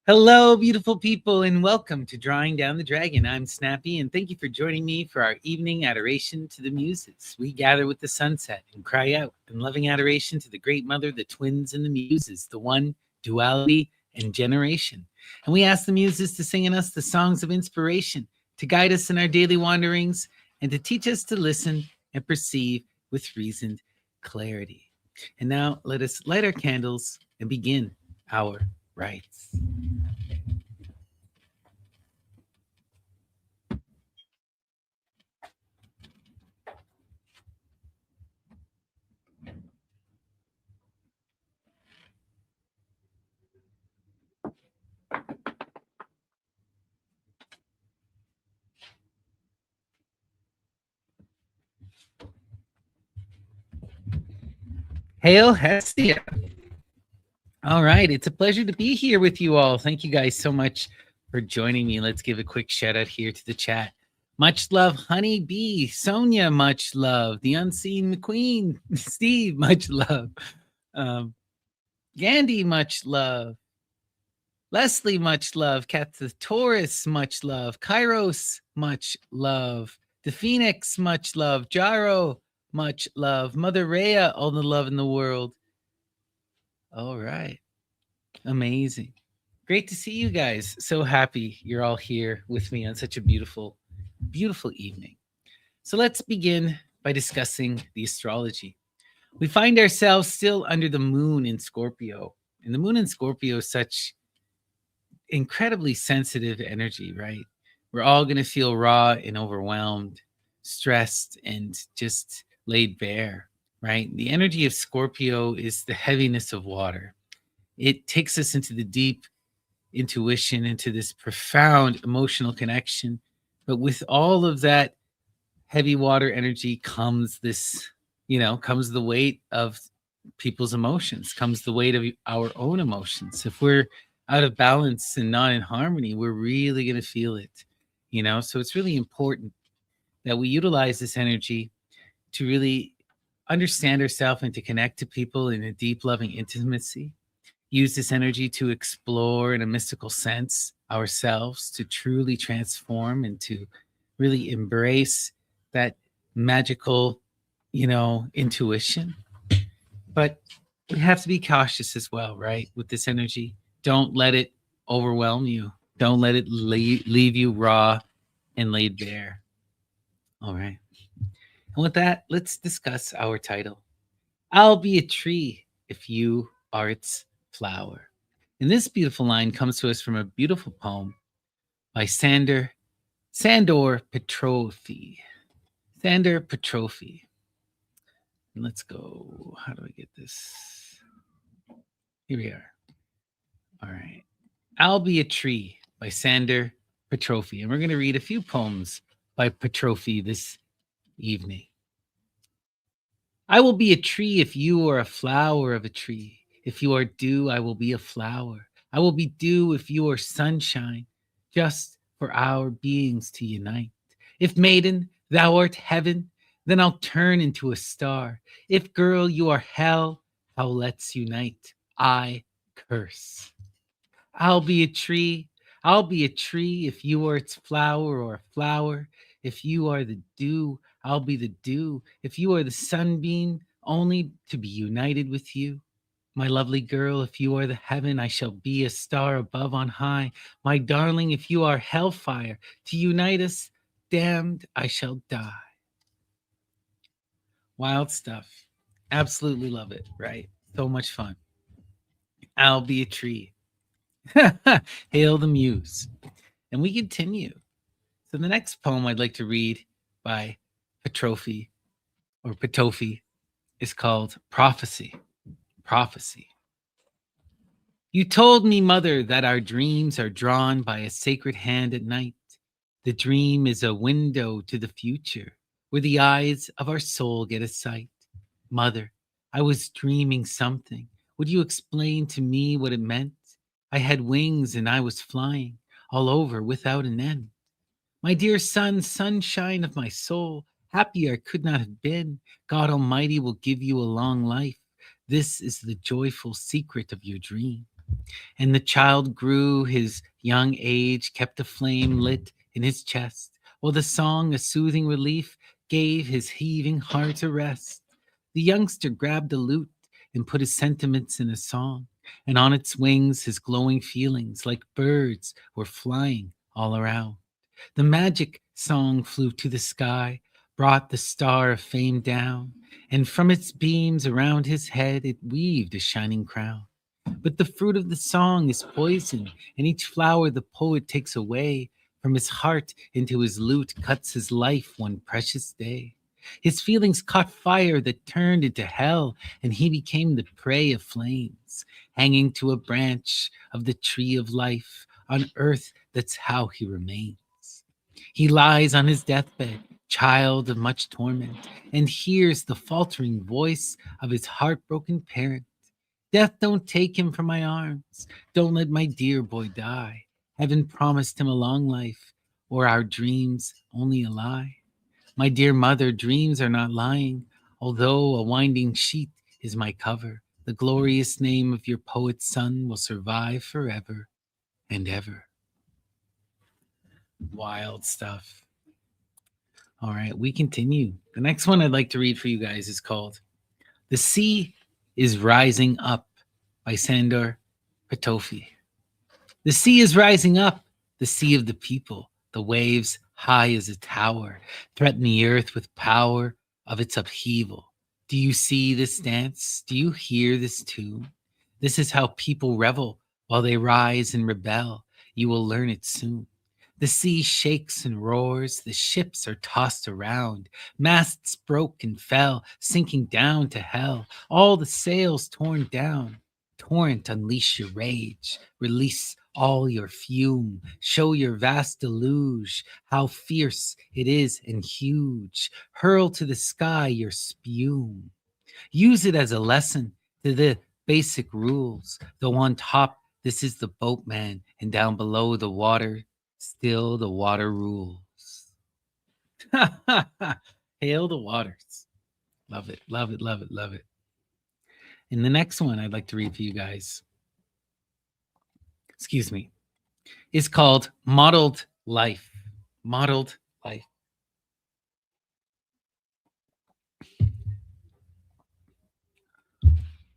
Hello, beautiful people, and welcome to Drawing Down the Dragon. I'm Snappy, and thank you for joining me for our evening adoration to the Muses. We gather with the sunset and cry out in loving adoration to the Great Mother, the twins, and the Muses, the one, duality, and generation. And we ask the Muses to sing in us the songs of inspiration, to guide us in our daily wanderings, and to teach us to listen and perceive with reasoned clarity. And now let us light our candles and begin our rites. Hail Hestia. All right. It's a pleasure to be here with you all. Thank you guys so much for joining me. Let's give a quick shout out here to the chat. Much love, Honey Bee. Sonia, much love. The Unseen McQueen. Steve, much love. Gandhi, much love. Leslie, much love. Kat the Taurus, much love. Kairos, much love. The Phoenix, much love. Jaro, much love. Mother Rhea, all the love in the world. All right. Amazing. Great to see you guys. So happy you're all here with me on such a beautiful, beautiful evening. So let's begin by discussing the astrology. We find ourselves still under the moon in Scorpio. And the moon in Scorpio is such incredibly sensitive energy, right? We're all going to feel raw and overwhelmed, stressed, and just laid bare, right? The energy of Scorpio is the heaviness of water. It takes us into the deep intuition, into this profound emotional connection. But with all of that heavy water energy comes this, comes the weight of people's emotions, comes the weight of our own emotions. If we're out of balance and not in harmony, we're really going to feel it, So it's really important that we utilize this energy to really understand ourselves and to connect to people in a deep, loving intimacy. Use this energy to explore in a mystical sense ourselves, to truly transform and to really embrace that magical, intuition. But we have to be cautious as well, right? With this energy, don't let it overwhelm you. Don't let it leave you raw and laid bare. All right. And with that, let's discuss our title. I'll be a tree if you are its flower. And this beautiful line comes to us from a beautiful poem by Sandor Petrofi. Sandor Petrofi. And let's go. How do I get this? Here we are. All right. I'll Be a Tree by Sandor Petrofi. And we're going to read a few poems by Petrofi this evening. I will be a tree if you are a flower of a tree. If you are dew, I will be a flower. I will be dew if you are sunshine, just for our beings to unite. If maiden, thou art heaven, then I'll turn into a star. If girl, you are hell, how let's unite. I curse. I'll be a tree. I'll be a tree if you are its flower or a flower. If you are the dew, I'll be the dew. If you are the sunbeam, only to be united with you. My lovely girl, if you are the heaven, I shall be a star above on high. My darling, if you are hellfire, to unite us, damned, I shall die. Wild stuff. Absolutely love it, right? So much fun. I'll be a tree. Hail the muse. And we continue. So the next poem I'd like to read by Petrofi is called Prophecy. Prophecy. You told me, mother, that our dreams are drawn by a sacred hand at night. The dream is a window to the future where the eyes of our soul get a sight. Mother, I was dreaming something. Would you explain to me what it meant? I had wings and I was flying all over without an end. My dear son, sunshine of my soul, happier could not have been. God Almighty will give you a long life. This is the joyful secret of your dream. And the child grew, his young age kept a flame lit in his chest, while the song, a soothing relief, gave his heaving heart a rest. The youngster grabbed a lute and put his sentiments in a song, and on its wings his glowing feelings, like birds, were flying all around. The magic song flew to the sky, brought the star of fame down, and from its beams around his head it weaved a shining crown. But the fruit of the song is poison, and each flower the poet takes away from his heart into his lute cuts his life one precious day. His feelings caught fire that turned into hell, and he became the prey of flames, hanging to a branch of the tree of life. On earth, that's how he remains. He lies on his deathbed, child of much torment, and hears the faltering voice of his heartbroken parent. Death, don't take him from my arms. Don't let my dear boy die. Heaven promised him a long life, or our dreams only a lie. My dear mother, dreams are not lying, although a winding sheet is my cover. The glorious name of your poet's son will survive forever and ever. Wild stuff. All right, we continue. The next one I'd like to read for you guys is called The Sea is Rising Up by Sandor Patofi. The sea is rising up, the sea of the people. The waves, high as a tower, threaten the earth with power of its upheaval. Do you see this dance? Do you hear this tune? This is how people revel while they rise and rebel. You will learn it soon. The sea shakes and roars, the ships are tossed around, masts broke and fell, sinking down to hell, all the sails torn down. Torrent, unleash your rage, release all your fume, show your vast deluge, how fierce it is and huge. Hurl to the sky your spume. Use it as a lesson to the basic rules. Though on top, this is the boatman, and down below the water, still the water rules. Hail the waters. Love it, love it, love it, love it. And the next one I'd like to read for you guys, excuse me, is called Modeled Life. Modeled Life.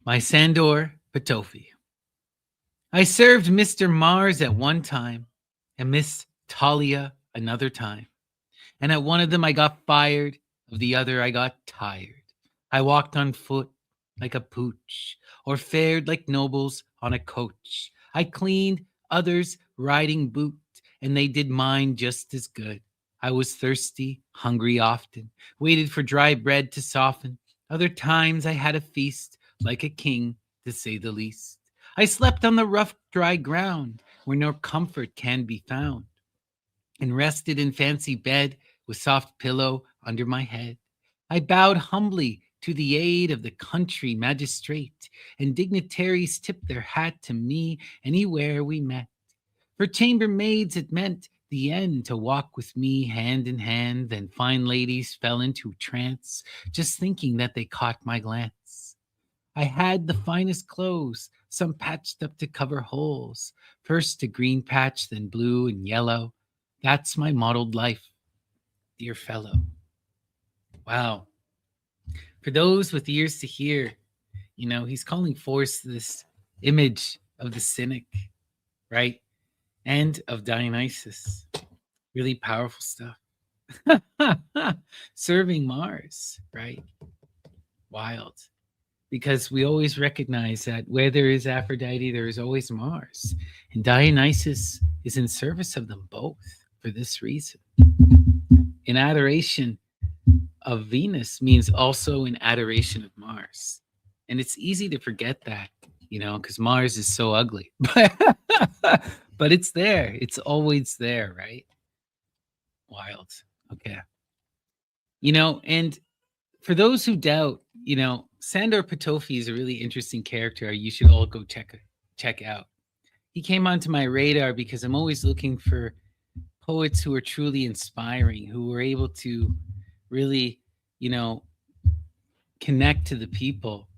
By Sandor Patofi. I served Mr. Mars at one time and Miss Talia another time. And at one of them I got fired, of the other I got tired. I walked on foot like a pooch, or fared like nobles on a coach. I cleaned others' riding boot, and they did mine just as good. I was thirsty, hungry often, waited for dry bread to soften. Other times I had a feast, like a king, to say the least. I slept on the rough, dry ground, where no comfort can be found, and rested in fancy bed with soft pillow under my head. I bowed humbly to the aid of the country magistrate, and dignitaries tipped their hat to me anywhere we met. For chambermaids it meant the end to walk with me hand in hand, then fine ladies fell into trance, just thinking that they caught my glance. I had the finest clothes, some patched up to cover holes, first a green patch, then blue and yellow. That's my modeled life, dear fellow. Wow. For those with ears to hear, he's calling forth this image of the cynic, right? And of Dionysus. Really powerful stuff. Serving Mars, right? Wild. Because we always recognize that where there is Aphrodite, there is always Mars. And Dionysus is in service of them both for this reason. In adoration of Venus means also in adoration of Mars. And it's easy to forget that, because Mars is so ugly. But it's there. It's always there, right? Wild. Okay. And for those who doubt, Sandor Patofi is a really interesting character you should all go check out. He came onto my radar because I'm always looking for poets who are truly inspiring, who are able to really, connect to the people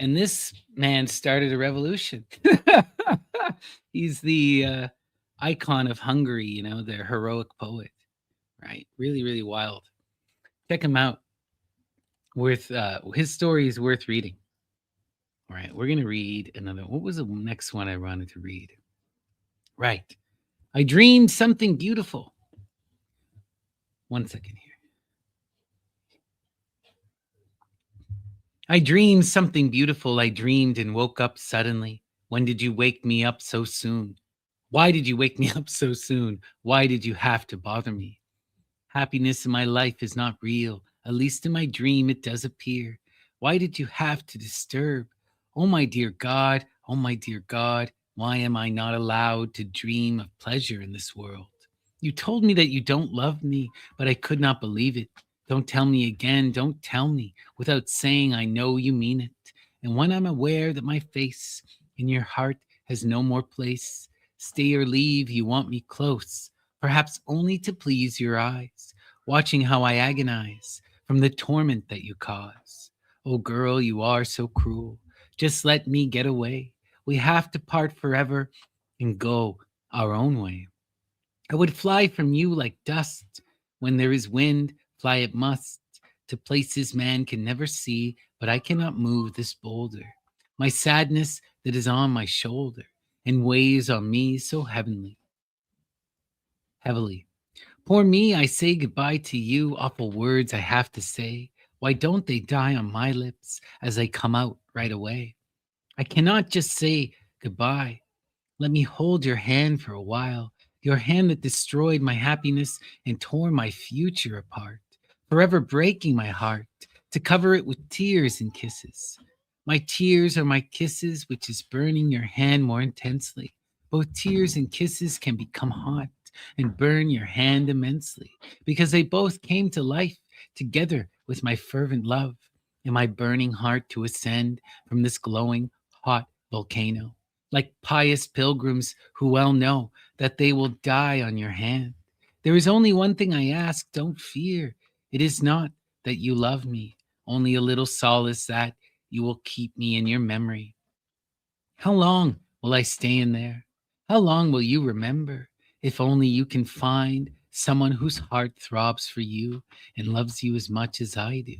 And this man started a revolution. He's the icon of Hungary, the heroic poet, right? Really, really wild. Check him out. Worth his story is worth reading. All right, we're gonna read another. What was the next one I wanted to read? Right. I dreamed something beautiful. One second here. I dreamed something beautiful. I dreamed and woke up suddenly. When did you wake me up so soon? Why did you wake me up so soon? Why did you have to bother me? Happiness in my life is not real. At least in my dream, it does appear. Why did you have to disturb? Oh, my dear God, oh, my dear God, why am I not allowed to dream of pleasure in this world? You told me that you don't love me, but I could not believe it. Don't tell me again, don't tell me without saying I know you mean it. And when I'm aware that my face in your heart has no more place, stay or leave, you want me close, perhaps only to please your eyes, watching how I agonize from the torment that you cause. Oh, girl, you are so cruel. Just let me get away. We have to part forever and go our own way. I would fly from you like dust. When there is wind, fly it must to places man can never see, but I cannot move this boulder. My sadness that is on my shoulder and weighs on me so heavily. Poor me, I say goodbye to you, awful words I have to say. Why don't they die on my lips as they come out right away? I cannot just say goodbye. Let me hold your hand for a while, your hand that destroyed my happiness and tore my future apart, forever breaking my heart to cover it with tears and kisses. My tears are my kisses, which is burning your hand more intensely. Both tears and kisses can become hot and burn your hand immensely because they both came to life together with my fervent love and my burning heart to ascend from this glowing, hot volcano like pious pilgrims who well know that they will die on your hand. There is only one thing I ask, don't fear. It is not that you love me, only a little solace that you will keep me in your memory. How long will I stay in there? How long will you remember? If only you can find someone whose heart throbs for you and loves you as much as I do.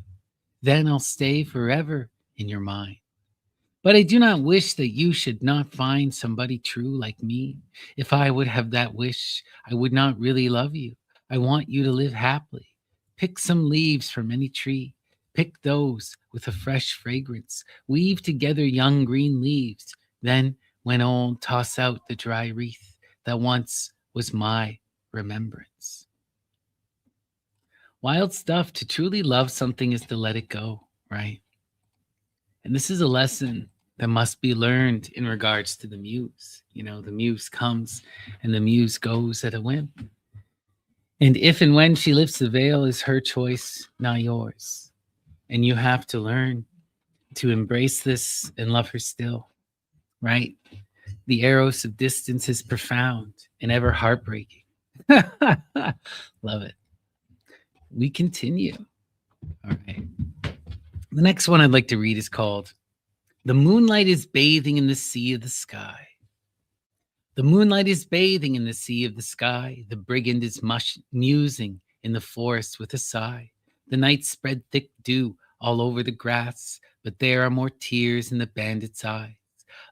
Then I'll stay forever in your mind. But I do not wish that you should not find somebody true like me. If I would have that wish, I would not really love you. I want you to live happily. Pick some leaves from any tree. Pick those with a fresh fragrance. Weave together young green leaves. Then, when old, toss out the dry wreath that once was my remembrance. Wild stuff. To truly love something is to let it go, right? And this is a lesson that must be learned in regards to the muse. The muse comes and the muse goes at a whim. And if and when she lifts the veil is her choice, not yours. And you have to learn to embrace this and love her still, right? The eros of distance is profound and ever heartbreaking. Love it. We continue. All right. The next one I'd like to read is called The Moonlight is Bathing in the Sea of the Sky. The moonlight is bathing in the sea of the sky. The brigand is musing in the forest with a sigh. The night spread thick dew all over the grass, but there are more tears in the bandit's eyes.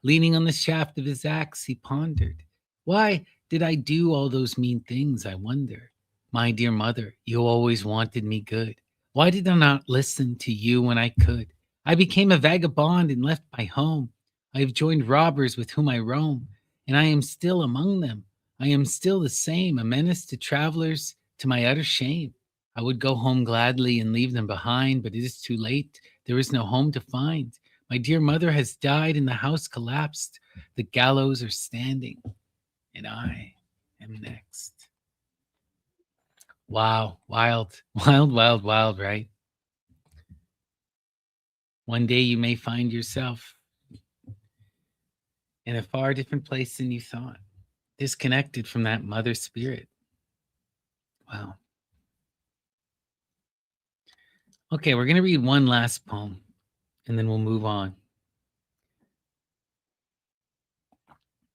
Leaning on the shaft of his axe, he pondered, why did I do all those mean things, I wonder? My dear mother, you always wanted me good. Why did I not listen to you when I could? I became a vagabond and left my home. I have joined robbers with whom I roam, and I am still among them. I am still the same, a menace to travelers, to my utter shame. I would go home gladly and leave them behind, but it is too late. There is no home to find. My dear mother has died and the house collapsed. The gallows are standing, and I am next. Wow, wild, wild, wild, wild, right? One day you may find yourself in a far different place than you thought, disconnected from that mother spirit. Wow. Okay, we're going to read one last poem and then we'll move on.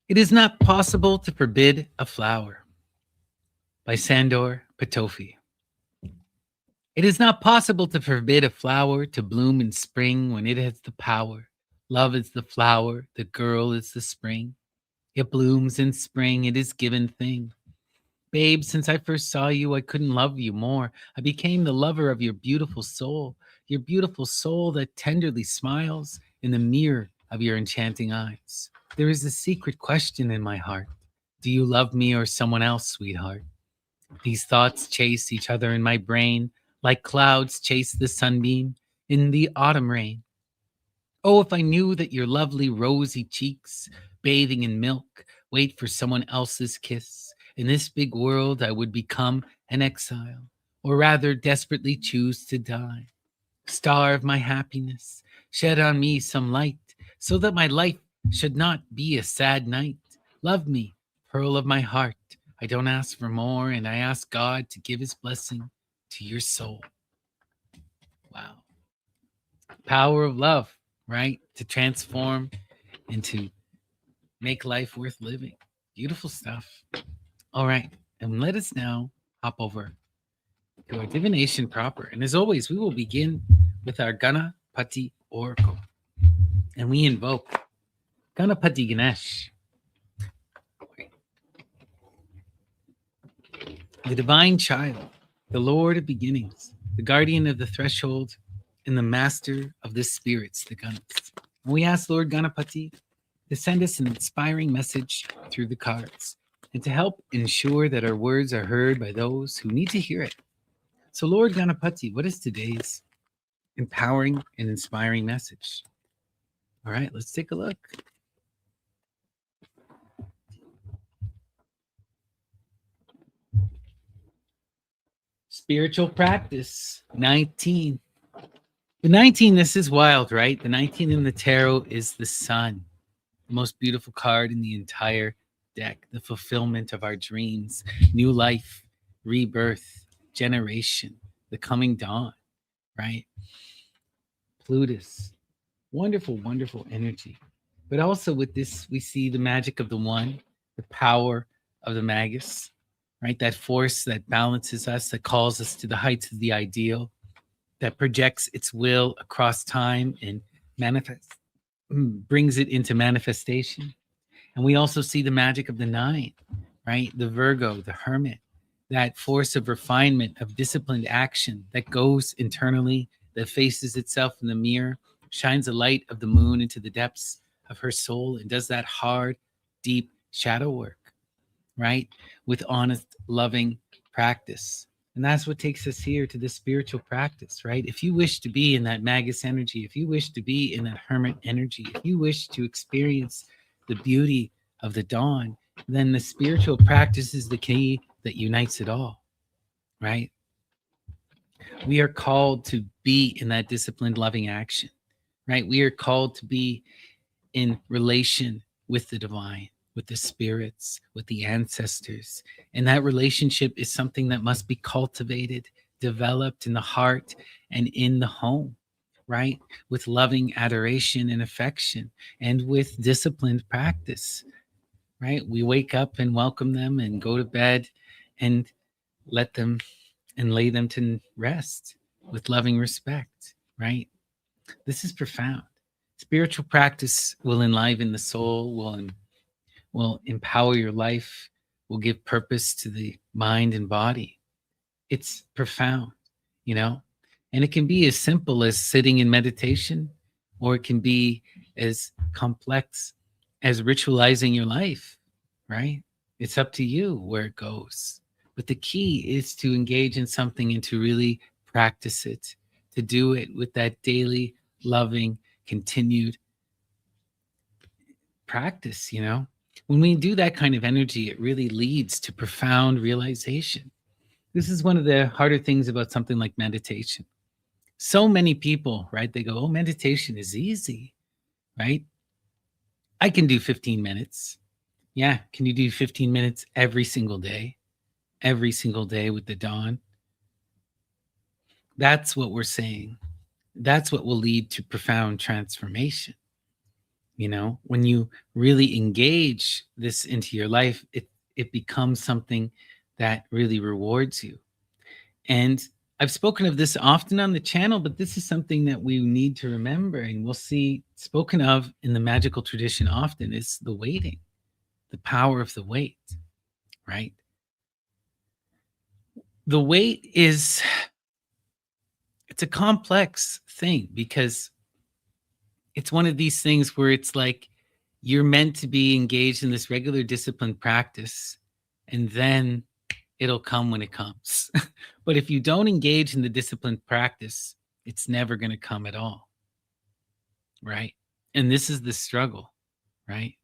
It is not possible to forbid a flower by Sandor Patofi. It is not possible to forbid a flower to bloom in spring when it has the power. Love is the flower, the girl is the spring. It blooms in spring, it is given thing. Babe, since I first saw you, I couldn't love you more. I became the lover of your beautiful soul that tenderly smiles in the mirror of your enchanting eyes. There is a secret question in my heart. Do you love me or someone else, sweetheart? These thoughts chase each other in my brain like clouds chase the sunbeam in the autumn rain. Oh, if I knew that your lovely rosy cheeks, bathing in milk, wait for someone else's kiss. In this big world, I would become an exile, or rather, desperately choose to die. Star of my happiness, shed on me some light, so that my life should not be a sad night. Love me, pearl of my heart. I don't ask for more, and I ask God to give his blessing to your soul. Wow. Power of love, right? To transform and to make life worth living. Beautiful stuff. All right. And let us now hop over to our divination proper. And as always, we will begin with our Ganapati Oracle. And we invoke Ganapati Ganesh, the divine child, the Lord of beginnings, the guardian of the threshold, and the master of the spirits, the Ganas. And we ask Lord Ganapati to send us an inspiring message through the cards and to help ensure that our words are heard by those who need to hear it. So, Lord Ganapati, what is today's empowering and inspiring message? All right, let's take a look. Spiritual practice, 19. The 19, this is wild, right? The 19 in the tarot is the sun, the most beautiful card in the entire deck, the fulfillment of our dreams, new life, rebirth, generation, the coming dawn, right? Plutus, wonderful, wonderful energy. But also with this, we see the magic of the one, the power of the magus, right? That force that balances us, that calls us to the heights of the ideal, that projects its will across time and brings it into manifestation. And we also see the magic of the nine, right? The Virgo, the hermit, that force of refinement, of disciplined action that goes internally, that faces itself in the mirror, shines the light of the moon into the depths of her soul, and does that hard, deep shadow work, right? With honest, loving practice. And that's what takes us here to the spiritual practice, right? If you wish to be in that magus energy, if you wish to be in that hermit energy, if you wish to experience the beauty of the dawn, then the spiritual practice is the key that unites it all, right? We are called to be in that disciplined, loving action, right? We are called to be in relation with the divine, with the spirits, with the ancestors. And that relationship is something that must be cultivated, developed in the heart and in the home, right? With loving adoration and affection and with disciplined practice, right? We wake up and welcome them and go to bed and let them and lay them to rest with loving respect, right? This is profound. Spiritual practice will enliven the soul, will empower your life, will give purpose to the mind and body. It's profound, you know? And it can be as simple as sitting in meditation, or it can be as complex as ritualizing your life, right? It's up to you where it goes. But the key is to engage in something and to really practice it, to do it with that daily, loving, continued practice, you know? When we do that kind of energy, it really leads to profound realization. This is one of the harder things about something like meditation. So many people, right? They go, oh, meditation is easy, right? I can do 15 minutes. Yeah. Can you do 15 minutes every single day? Every single day with the dawn? That's what we're saying. That's what will lead to profound transformation. When you really engage this into your life, it becomes something that really rewards you. And I've spoken of this often on the channel, but this is something that we need to remember, and we'll see spoken of in the magical tradition often, is the waiting, the power of the wait, right? The wait it's a complex thing, because it's one of these things where it's like you're meant to be engaged in this regular disciplined practice, and then it'll come when it comes. But if you don't engage in the disciplined practice, it's never going to come at all. Right? And this is the struggle, right?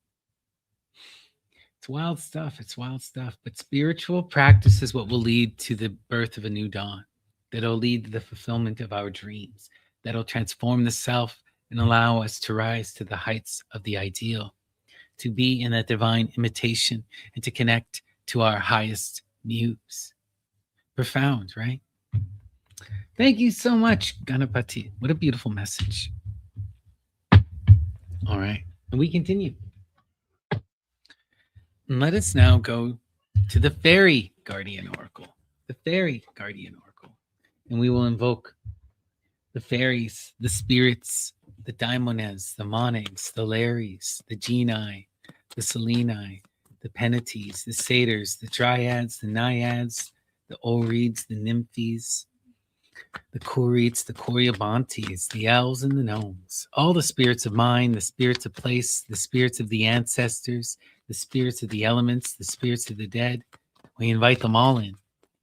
It's wild stuff. It's wild stuff. But spiritual practice is what will lead to the birth of a new dawn, that'll lead to the fulfillment of our dreams, that'll transform the self and allow us to rise to the heights of the ideal, to be in that divine imitation, and to connect to our highest muse. Profound, right? Thank you so much, Ganapati. What a beautiful message. All right. And we continue. And let us now go to the fairy guardian oracle. The fairy guardian oracle. And we will invoke the fairies, the spirits, the daimones, the monags, the lares, the genii, the seleni, the penates, the satyrs, the dryads, the naiads, the oreads, the nymphes, the Kurites, the Coriobantes, the elves, and the gnomes, all the spirits of mind, the spirits of place, the spirits of the ancestors, the spirits of the elements, the spirits of the dead. We invite them all in,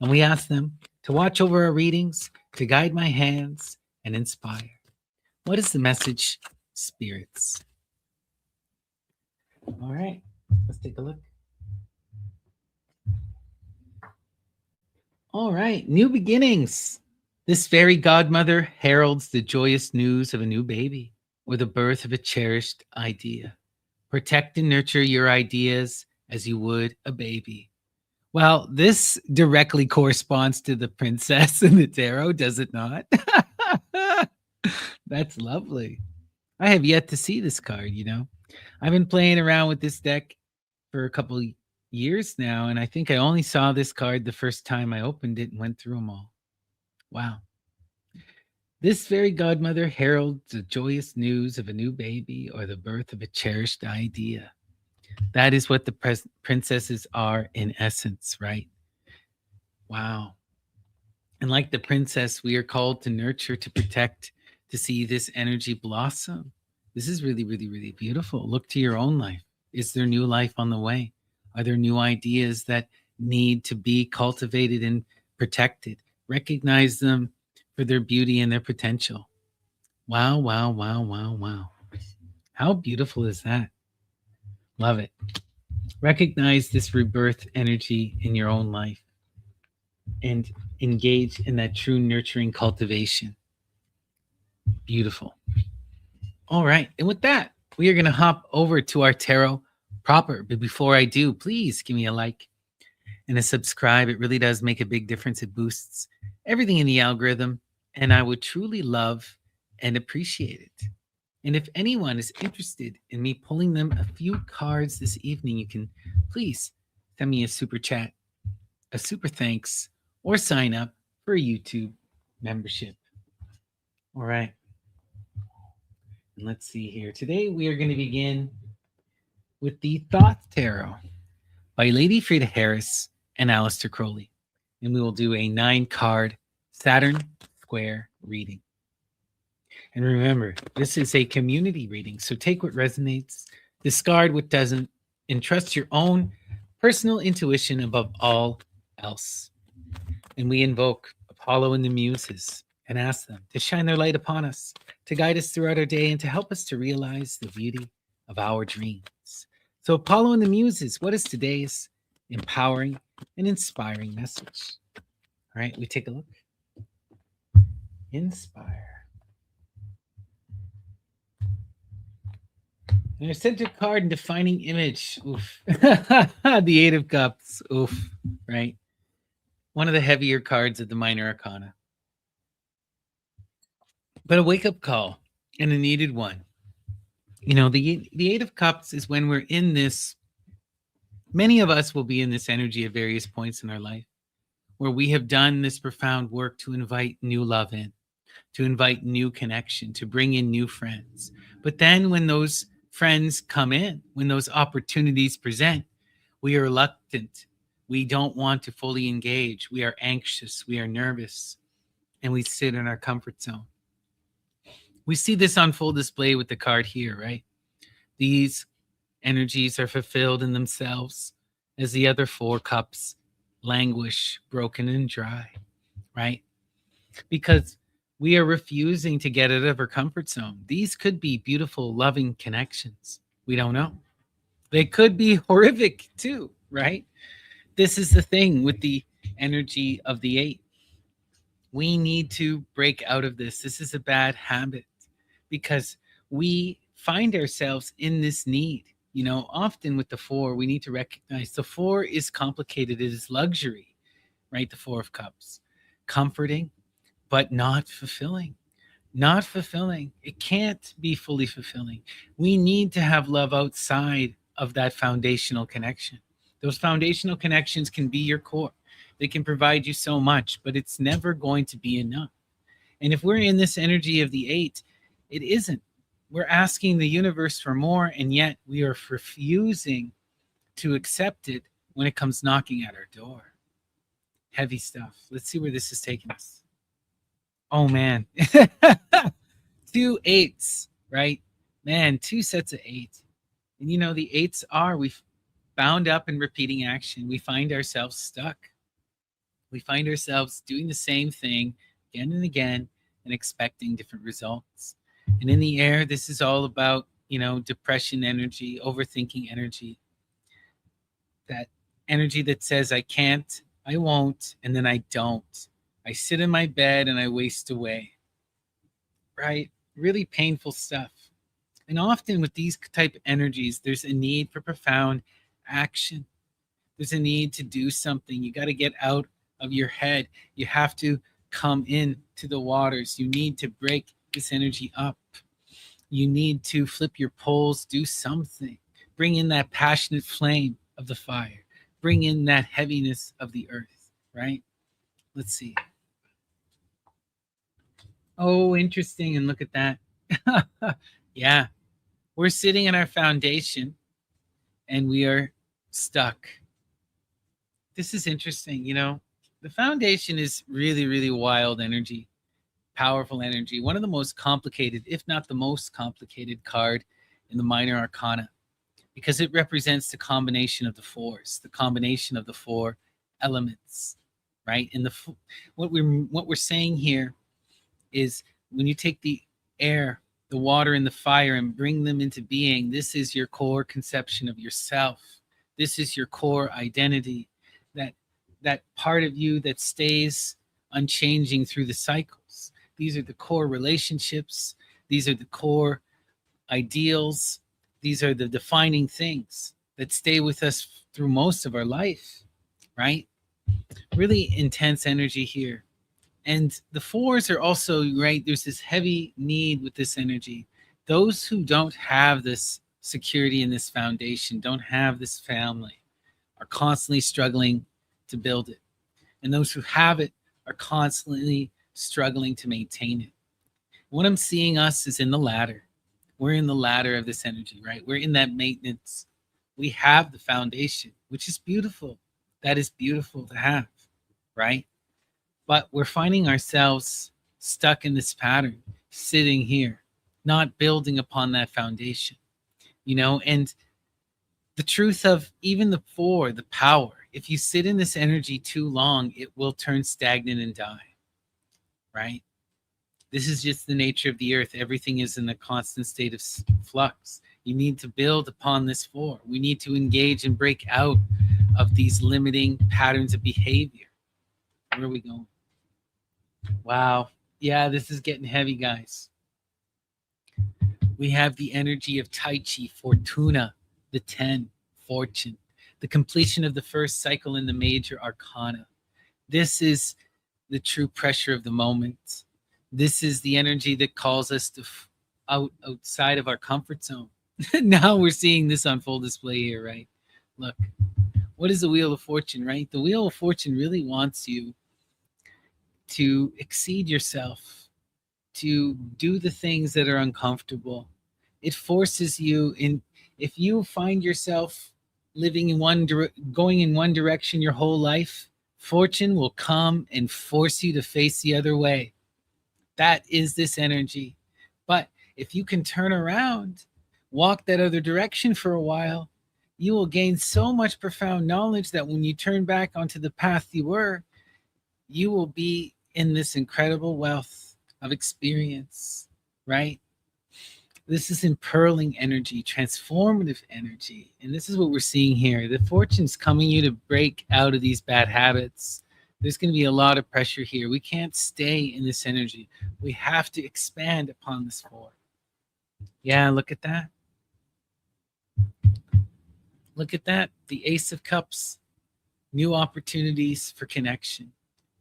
and we ask them to watch over our readings, to guide my hands, and inspire. What is the message, spirits? All right, let's take a look. All right, new beginnings. This fairy godmother heralds the joyous news of a new baby or the birth of a cherished idea. Protect and nurture your ideas as you would a baby. Well, this directly corresponds to the princess in the tarot, does it not? That's lovely. I have yet to see this card, I've been playing around with this deck for a couple years now, and I think I only saw this card the first time I opened it and went through them all. Wow. This fairy godmother heralds the joyous news of a new baby or the birth of a cherished idea. That is what the princesses are in essence, right? Wow. And like the princess, we are called to nurture, to protect, to see this energy blossom. This is really, really, really beautiful. Look to your own life. Is there new life on the way? Are there new ideas that need to be cultivated and protected? Recognize them for their beauty and their potential. Wow, wow, wow, wow, wow. How beautiful is that? Love it. Recognize this rebirth energy in your own life and engage in that true nurturing cultivation. Beautiful. All right. And with that, we are going to hop over to our tarot proper. But before I do, please give me a like and a subscribe. It really does make a big difference. It boosts everything in the algorithm, and I would truly love and appreciate it. And if anyone is interested in me pulling them a few cards this evening, you can please send me a super chat, a super thanks, or sign up for a YouTube membership. All right. And let's see here. Today we are going to begin with the Thought Tarot by Lady Frida Harris and Aleister Crowley. And we will do a 9-card Saturn square reading. And remember, this is a community reading, so take what resonates, discard what doesn't, and trust your own personal intuition above all else. And we invoke Apollo and the Muses and ask them to shine their light upon us, to guide us throughout our day, and to help us to realize the beauty of our dreams. So Apollo and the Muses, what is today's empowering and inspiring message? All right, we take a look. Inspire. And our center card and defining image. Oof. The 8 of Cups. Oof. Right. One of the heavier cards of the minor arcana. But a wake-up call, and a needed one. The Eight of Cups is when we're in this. Many of us will be in this energy at various points in our life where we have done this profound work to invite new love in, to invite new connection, to bring in new friends. But then when those friends come in, when those opportunities present, we are reluctant. We don't want to fully engage. We are anxious. We are nervous. And we sit in our comfort zone. We see this on full display with the card here, right? These energies are fulfilled in themselves as the other four cups languish, broken and dry, right? Because we are refusing to get out of our comfort zone. These could be beautiful, loving connections. We don't know. They could be horrific too, right? This is the thing with the energy of the eight. We need to break out of this. This is a bad habit because we find ourselves in this need. Often with the four, we need to recognize the four is complicated. It is luxury, right? The Four of Cups, comforting, but not fulfilling. Not fulfilling. It can't be fully fulfilling. We need to have love outside of that foundational connection. Those foundational connections can be your core. They can provide you so much, but it's never going to be enough. And if we're in this energy of the eight, it isn't. We're asking the universe for more, and yet we are refusing to accept it when it comes knocking at our door. Heavy stuff. Let's see where this is taking us. Oh, man. 2 eights, right? Man, 2 sets of 8. And the eights are, we've bound up in repeating action. We find ourselves stuck. We find ourselves doing the same thing again and again and expecting different results. And in the air, this is all about, depression energy, overthinking energy. That energy that says, I can't, I won't, and then I don't. I sit in my bed and I waste away. Right? Really painful stuff. And often with these type of energies, there's a need for profound action. There's a need to do something. You got to get out of your head. You have to come in to the waters. You need to break this energy up. You need to flip your poles, do something. Bring in that passionate flame of the fire. Bring in that heaviness of the earth, right? Let's see. Oh, interesting. And look at that. Yeah. We're sitting in our foundation and we are stuck. This is interesting. The foundation is really, really wild energy, powerful energy. One of the most complicated, if not the most complicated card in the minor arcana, because it represents the combination of the fours, the combination of the four elements, right? And what we're saying here is when you take the air, the water, and the fire and bring them into being, this is your core conception of yourself. This is your core identity, that part of you that stays unchanging through the cycles. These are the core relationships. These are the core ideals. These are the defining things that stay with us through most of our life, right? Really intense energy here. And the fours are also, right, there's this heavy need with this energy. Those who don't have this security in this foundation, don't have this family, are constantly struggling to build it. And those who have it are constantly struggling to maintain it. What I'm seeing us is in the ladder. We're in the ladder of this energy, right? We're in that maintenance. We have the foundation, which is beautiful. That is beautiful to have, right? But we're finding ourselves stuck in this pattern, sitting here, not building upon that foundation, and the truth of even the four, the power, if you sit in this energy too long, it will turn stagnant and die, right? This is just the nature of the earth. Everything is in a constant state of flux. You need to build upon this four. We need to engage and break out of these limiting patterns of behavior. Where are we going? Wow. Yeah, this is getting heavy, guys. We have the energy of Tai Chi, Fortuna, the 10, Fortune, the completion of the first cycle in the major arcana. This is the true pressure of the moment. This is the energy that calls us to outside of our comfort zone. Now we're seeing this on full display here, right? Look, what is the Wheel of Fortune, right? The Wheel of Fortune really wants you to exceed yourself, to do the things that are uncomfortable. It forces you in. If you find yourself living in going in one direction your whole life, fortune will come and force you to face the other way. That is this energy. But if you can turn around, walk that other direction for a while, you will gain so much profound knowledge that when you turn back onto the path you were, you will be in this incredible wealth of experience, right? This is impearling energy, transformative energy. And this is what we're seeing here. The fortune's coming you to break out of these bad habits. There's going to be a lot of pressure here. We can't stay in this energy. We have to expand upon this four. Yeah, look at that. Look at that. The Ace of Cups. New opportunities for connection,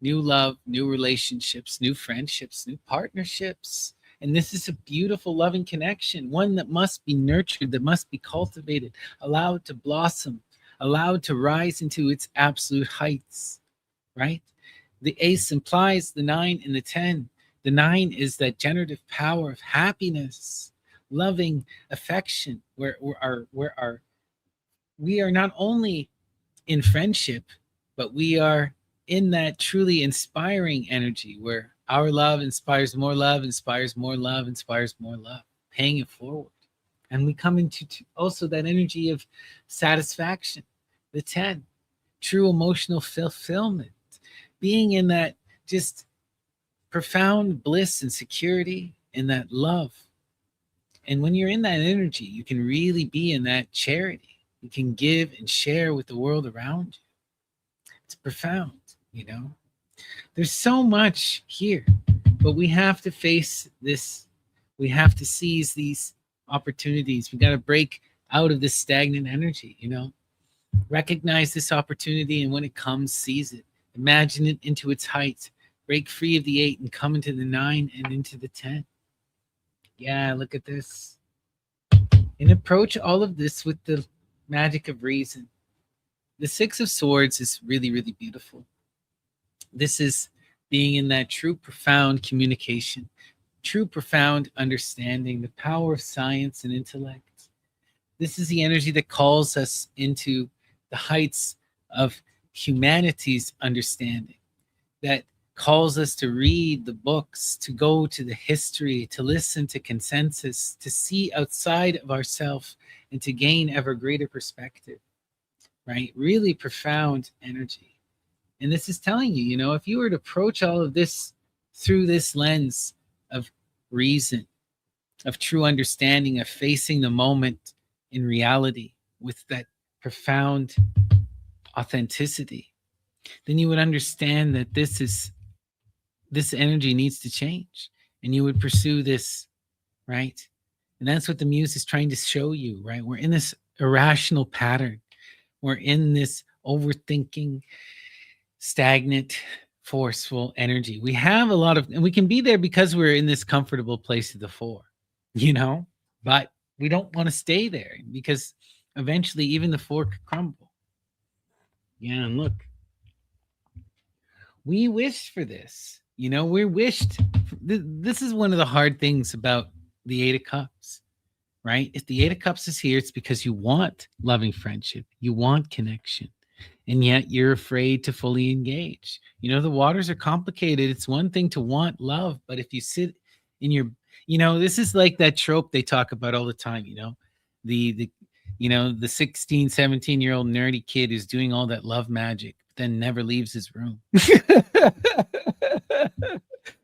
new love, new relationships, new friendships, new partnerships. And this is a beautiful, loving connection, one that must be nurtured, that must be cultivated, allowed to blossom, allowed to rise into its absolute heights, right? The ace implies the 9 and the 10. The 9 is that generative power of happiness, loving affection, where we are not only in friendship, but we are in that truly inspiring energy where our love inspires more love, inspires more love, inspires more love, paying it forward. And we come into also that energy of satisfaction, the 10, true emotional fulfillment, being in that just profound bliss and security and that love. And when you're in that energy, you can really be in that charity. You can give and share with the world around you. It's profound, you know. There's so much here, but we have to face this. We have to seize these opportunities. We got to break out of this stagnant energy, you know. Recognize this opportunity, and when it comes, seize it. Imagine it into its height. Break free of the 8 and come into the 9 and into the 10. Yeah, look at this. And approach all of this with the magic of reason. The 6 of Swords is really, really beautiful. This is being in that true, profound communication, true, profound understanding, the power of science and intellect. This is the energy that calls us into the heights of humanity's understanding, that calls us to read the books, to go to the history, to listen to consensus, to see outside of ourselves, and to gain ever greater perspective, right? Really profound energy. And this is telling you, you know, if you were to approach all of this through this lens of reason, of true understanding, of facing the moment in reality with that profound authenticity, then you would understand that this energy needs to change, and you would pursue this, right? And that's what the muse is trying to show you, right? We're in this irrational pattern. We're in this overthinking, stagnant, forceful energy. We have a lot of, and we can be there because we're in this comfortable place of the 4, you know, but we don't want to stay there because eventually even the 4 could crumble. Yeah, and look, we wished for this. You know, we're wished. This is one of the hard things about the 8 of Cups, right? If the 8 of Cups is here, it's because you want loving friendship, you want connection, and yet you're afraid to fully engage. You know, the waters are complicated. It's one thing to want love, but if you sit in your, you know, this is like that trope they talk about all the time, you know, the you know, the 16, 17-year-old nerdy kid is doing all that love magic, but then never leaves his room.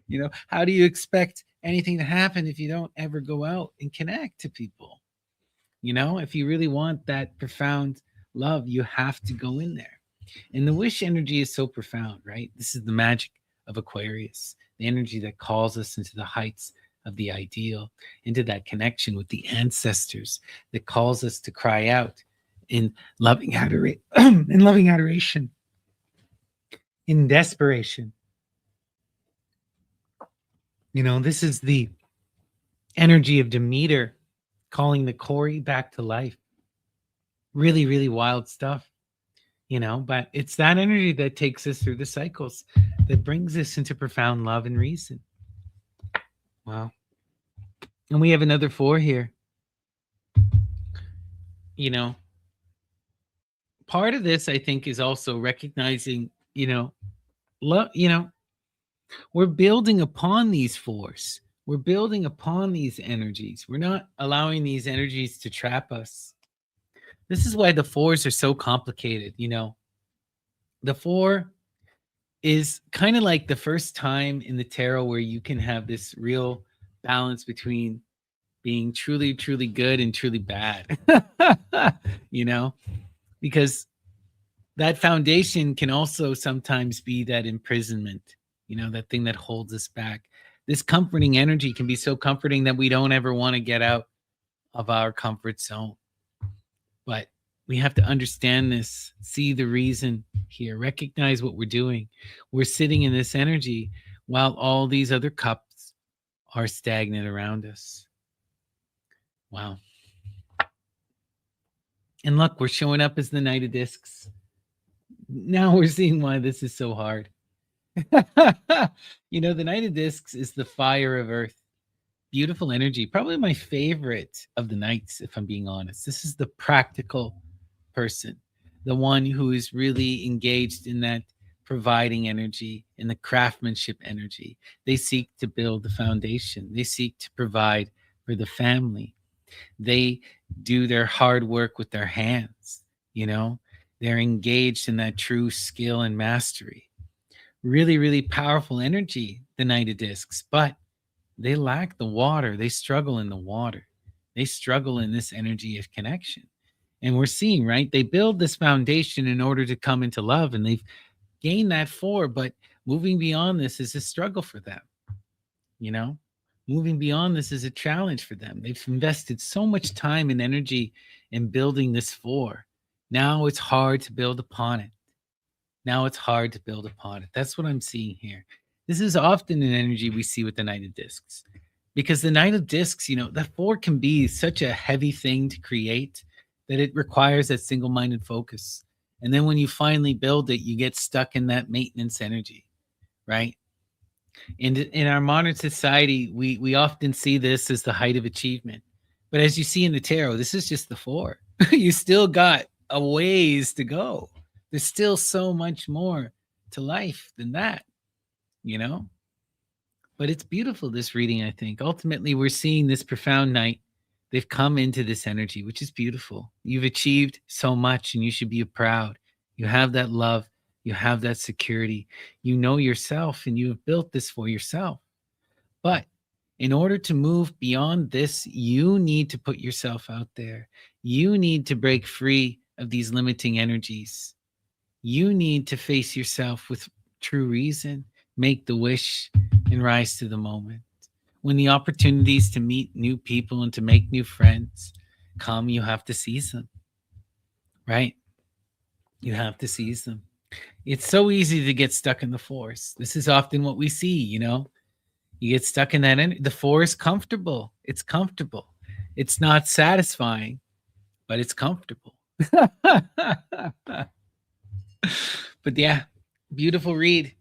You know, how do you expect anything to happen if you don't ever go out and connect to people? You know, if you really want that profound love, you have to go in there. And the wish energy is so profound, right? This is the magic of Aquarius, the energy that calls us into the heights of the ideal, into that connection with the ancestors, that calls us to cry out in loving adoration, in desperation. You know, this is the energy of Demeter calling the Kori back to life. Really, really wild stuff, but it's that energy that takes us through the cycles, that brings us into profound love and reason. Wow. And we have another 4 here. Part of this, I think, is also recognizing, love, we're building upon these 4s. We're building upon these energies. We're not allowing these energies to trap us. This is why the 4s are so complicated. The 4 is kind of like the first time in the tarot where you can have this real balance between being truly, truly good and truly bad, because that foundation can also sometimes be that imprisonment, that thing that holds us back. This comforting energy can be so comforting that we don't ever want to get out of our comfort zone. But we have to understand this, see the reason here, recognize what we're doing. We're sitting in this energy while all these other cups are stagnant around us. Wow. And look, we're showing up as the Knight of Discs. Now we're seeing why this is so hard. The Knight of Discs is the fire of earth. Beautiful energy. Probably my favorite of the knights, if I'm being honest. This is the practical person, the one who is really engaged in that providing energy, in the craftsmanship energy. They seek to build the foundation. They seek to provide for the family. They do their hard work with their hands. They're engaged in that true skill and mastery. Really, really powerful energy, the Knight of Discs, but they lack the water. They struggle in the water. They struggle in this energy of connection. And we're seeing, right? They build this foundation in order to come into love, and they've gained that 4, but moving beyond this is a struggle for them. Moving beyond this is a challenge for them. They've invested so much time and energy in building this 4. Now it's hard to build upon it. That's what I'm seeing here. This is often an energy we see with the Knight of Discs, because the Knight of Discs, that 4 can be such a heavy thing to create that it requires that single-minded focus. And then when you finally build it, you get stuck in that maintenance energy, right? In our modern society, we often see this as the height of achievement. But as you see in the tarot, this is just the 4. You still got a ways to go. There's still so much more to life than that, But it's beautiful, this reading, I think. Ultimately, we're seeing this profound knight. They've come into this energy, which is beautiful. You've achieved so much, and you should be proud. You have that love. You have that security. You know yourself, and you have built this for yourself. But in order to move beyond this, you need to put yourself out there. You need to break free of these limiting energies. You need to face yourself with true reason, make the wish, and rise to the moment. When the opportunities to meet new people and to make new friends come, you have to seize them, right? You have to seize them. It's so easy to get stuck in the 4s. This is often what we see, You get stuck in that. The 4 is comfortable. It's comfortable. It's not satisfying, but it's comfortable. But yeah, beautiful read,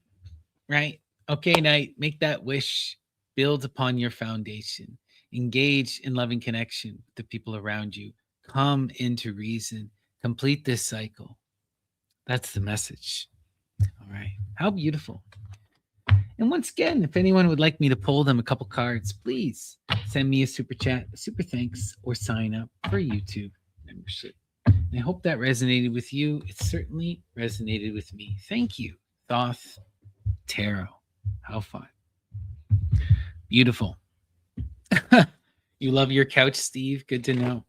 right? Okay, Knight, make that wish. Build upon your foundation. Engage in loving connection with the people around you. Come into reason. Complete this cycle. That's the message. All right. How beautiful. And once again, if anyone would like me to pull them a couple cards, please send me a super chat, a super thanks, or sign up for YouTube membership. And I hope that resonated with you. It certainly resonated with me. Thank you, Thoth Tarot. How fun. Beautiful. You love your couch, Steve? Good to know.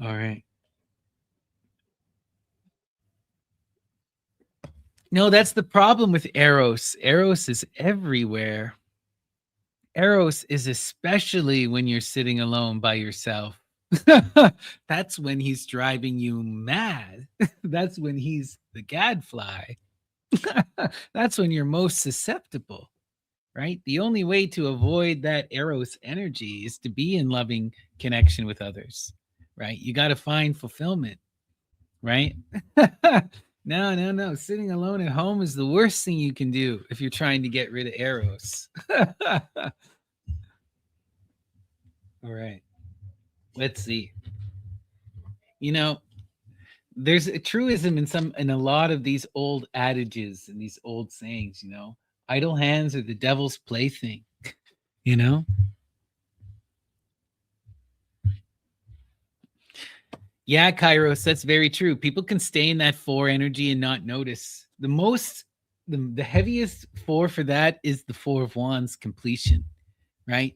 All right. No, that's the problem with Eros. Eros is everywhere. Eros is especially when you're sitting alone by yourself. That's when he's driving you mad. That's when he's the gadfly. That's when you're most susceptible, right? The only way to avoid that Eros energy is to be in loving connection with others, right? You got to find fulfillment, right? No, no, no. Sitting alone at home is the worst thing you can do if you're trying to get rid of Eros. All right. Let's see. You know, there's a truism in a lot of these old adages and these old sayings, idle hands are the devil's plaything, you know yeah, Kairos, that's very true. People can stay in that four energy and not notice. The heaviest four for that is the Four of Wands completion, right?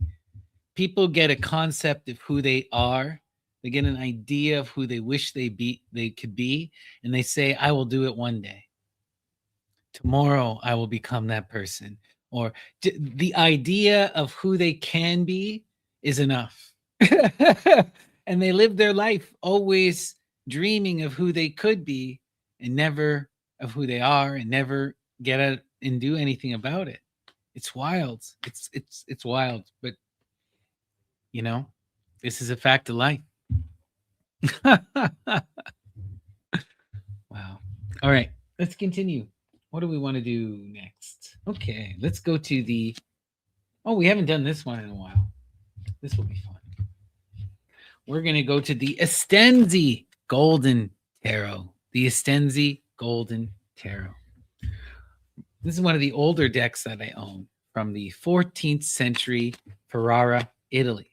People get a concept of who they are. They get an idea of who they wish they could be, and they say, I will do it one day. Tomorrow I will become that person. Or the idea of who they can be is enough. And they live their life always dreaming of who they could be and never of who they are, and never get out and do anything about it. It's wild. It's wild, but you know, this is a fact of life. Wow. All right, let's continue. What do we want to do next? Okay, let's go to the. Oh, we haven't done this one in a while. This will be fun. We're going to go to the Estenzi Golden Tarot. The Estenzi Golden Tarot. This is one of the older decks that I own from the 14th century Ferrara, Italy.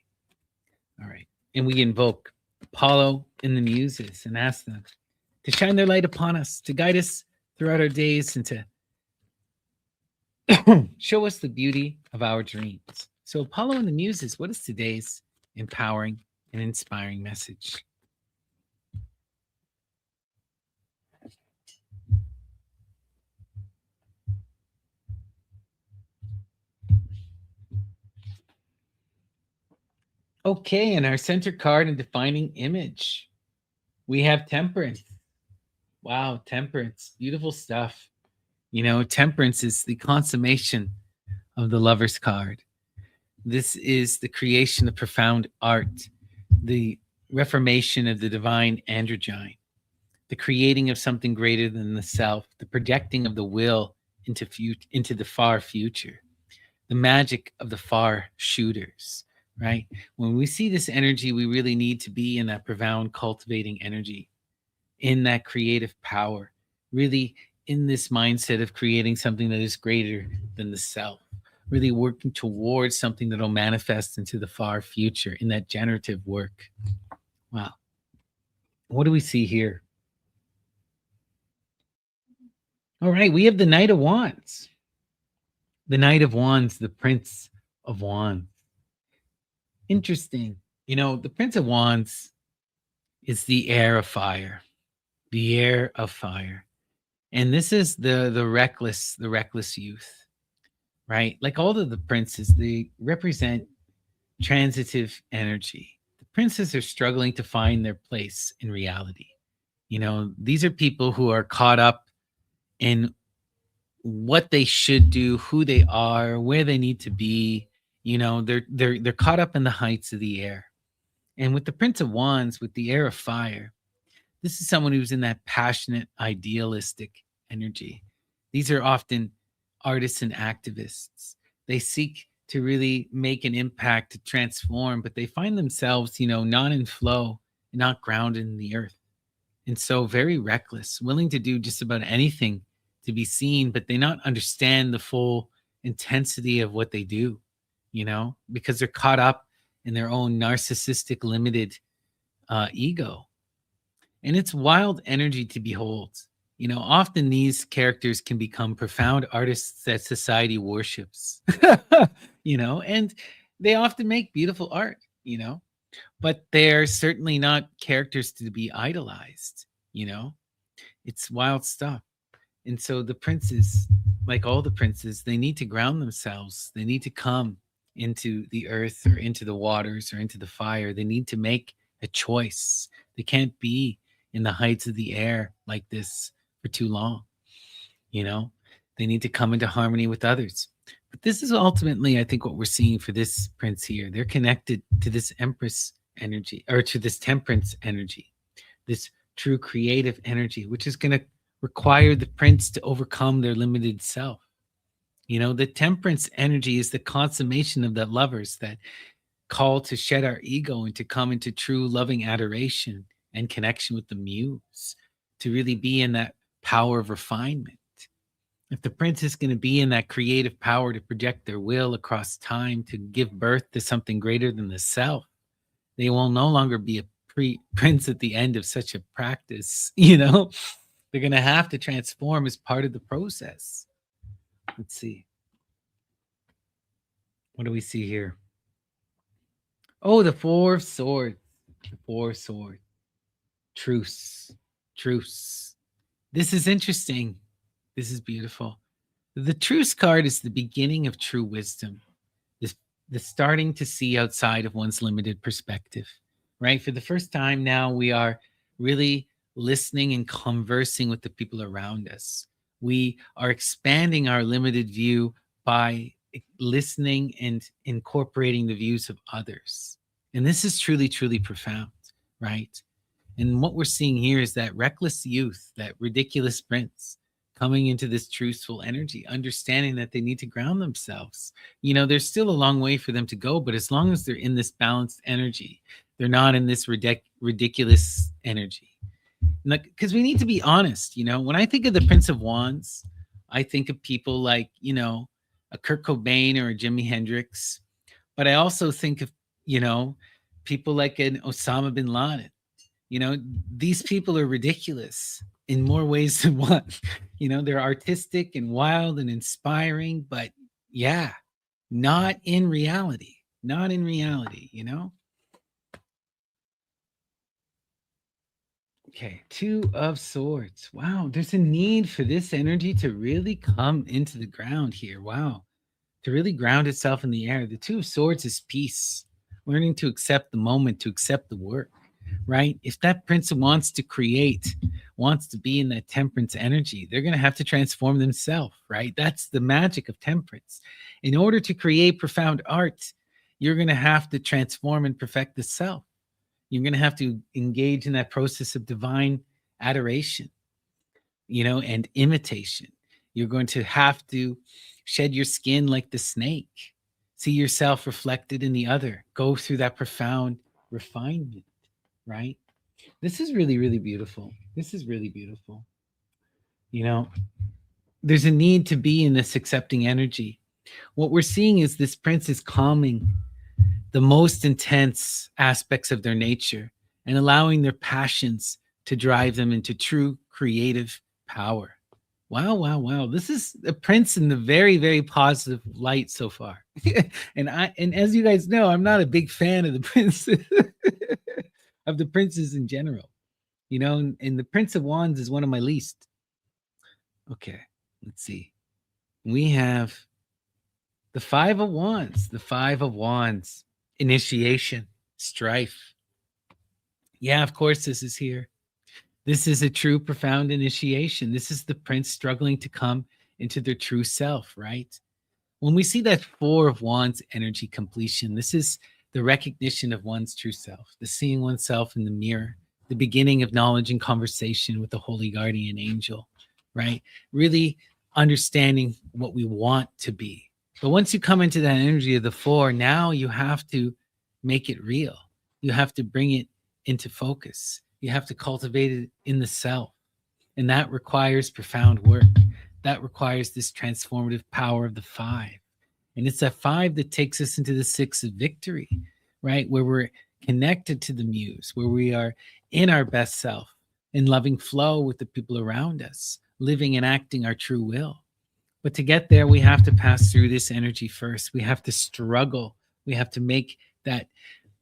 All right. And we invoke Apollo and the Muses and ask them to shine their light upon us, to guide us throughout our days, and to show us the beauty of our dreams. So, Apollo and the Muses, what is today's empowering and inspiring message? Okay, in our center card and defining image, we have Temperance. Wow, Temperance, beautiful stuff. Temperance is the consummation of the Lover's card. This is the creation of profound art, the reformation of the divine androgyne, the creating of something greater than the self, the projecting of the will into the far future, the magic of the far shooters, right? When we see this energy, we really need to be in that profound cultivating energy, in that creative power, really in this mindset of creating something that is greater than the self, really working towards something that will manifest into the far future in that generative work. Wow. What do we see here? All right, we have the Knight of Wands. The Knight of Wands, the Prince of Wands. Interesting. The Prince of Wands is the heir of fire. The heir of fire. And this is the reckless youth, right? Like all of the princes, they represent transitive energy. The princes are struggling to find their place in reality. These are people who are caught up in what they should do, who they are, where they need to be. They're caught up in the heights of the air. And with the Prince of Wands, with the heir of fire, this is someone who's in that passionate, idealistic energy. These are often artists and activists. They seek to really make an impact, to transform, but they find themselves, not in flow, not grounded in the earth. And so very reckless, willing to do just about anything to be seen, but they not understand the full intensity of what they do, because they're caught up in their own narcissistic, limited ego. And it's wild energy to behold. Often these characters can become profound artists that society worships, and they often make beautiful art, but they're certainly not characters to be idolized. It's wild stuff. And so the princes, like all the princes, they need to ground themselves. They need to come into the earth or into the waters or into the fire. They need to make a choice. They can't be in the heights of the air like this for too long. They need to come into harmony with others. But this is ultimately, I think, what we're seeing for this prince here. They're connected to this empress energy, or to this temperance energy, this true creative energy, which is going to require the prince to overcome their limited self. The temperance energy is the consummation of the lovers, that call to shed our ego and to come into true loving adoration and connection with the muse, to really be in that power of refinement. If the prince is going to be in that creative power to project their will across time, to give birth to something greater than the self, they will no longer be a prince at the end of such a practice. They're going to have to transform as part of the process. Let's see. What do we see here? Oh, the Four of Swords. The Four of Swords. Truce. Truce. This is interesting. This is beautiful. The Truce card is the beginning of true wisdom, the starting to see outside of one's limited perspective, right? For the first time now, we are really listening and conversing with the people around us. We are expanding our limited view by listening and incorporating the views of others. And this is truly, truly profound, right? And what we're seeing here is that reckless youth, that ridiculous prince, coming into this truthful energy, understanding that they need to ground themselves. There's still a long way for them to go, but as long as they're in this balanced energy, they're not in this ridiculous energy. Because we need to be honest, when I think of the Prince of Wands, I think of people like, a Kurt Cobain or a Jimi Hendrix, but I also think of, people like an Osama bin Laden. These people are ridiculous in more ways than one. They're artistic and wild and inspiring, but yeah, not in reality. Not in reality. Okay, Two of Swords. Wow, there's a need for this energy to really come into the ground here. Wow, to really ground itself in the air. The Two of Swords is peace, learning to accept the moment, to accept the work. Right? If that prince wants to create, wants to be in that temperance energy, they're going to have to transform themselves, right? That's the magic of temperance. In order to create profound art, you're going to have to transform and perfect the self. You're going to have to engage in that process of divine adoration, and imitation. You're going to have to shed your skin like the snake, see yourself reflected in the other, go through that profound refinement. Right? This is really, really beautiful. This is really beautiful. There's a need to be in this accepting energy. What we're seeing is this prince is calming the most intense aspects of their nature and allowing their passions to drive them into true creative power. Wow, wow, wow. This is a prince in the very, very positive light so far. and as you guys know, I'm not a big fan of the prince. Of the princes in general, and the Prince of Wands is one of my least. Okay, let's see. We have the Five of Wands, initiation, strife. Yeah, of course, this is here. This is a true, profound initiation. This is the prince struggling to come into their true self, right? When we see that Four of Wands energy completion, this is the recognition of one's true self, the seeing oneself in the mirror, the beginning of knowledge and conversation with the holy guardian angel, right? Really understanding what we want to be. But once you come into that energy of the Four, now you have to make it real. You have to bring it into focus. You have to cultivate it in the self. And that requires profound work. That requires this transformative power of the Five. And it's that Five that takes us into the Six of victory, right? Where we're connected to the muse, where we are in our best self, in loving flow with the people around us, living and acting our true will. But to get there, we have to pass through this energy first. We have to struggle. We have to make that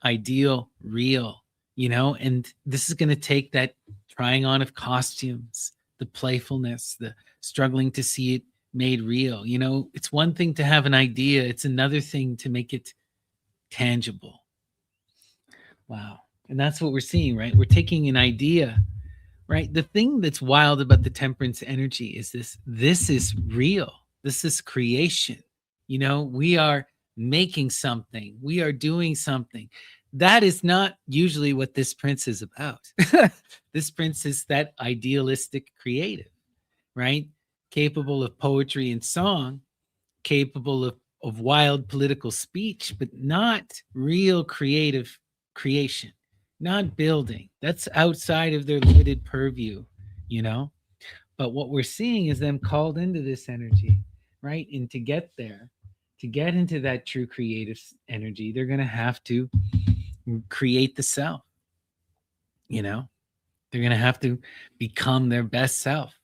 ideal real, and this is going to take that trying on of costumes, the playfulness, the struggling to see it made real. It's one thing to have an idea, it's another thing to make it tangible. Wow. And that's what we're seeing, right? We're taking an idea, right? The thing that's wild about the temperance energy is this is real. This is creation. We are making something, we are doing something. That is not usually what this prince is about. This prince is that idealistic creative, right? Capable of poetry and song, capable of wild political speech, but not real creative creation, not building. That's outside of their limited purview, you know? But what we're seeing is them called into this energy, right? And to get there, to get into that true creative energy, they're going to have to create the self, you know? They're going to have to become their best self,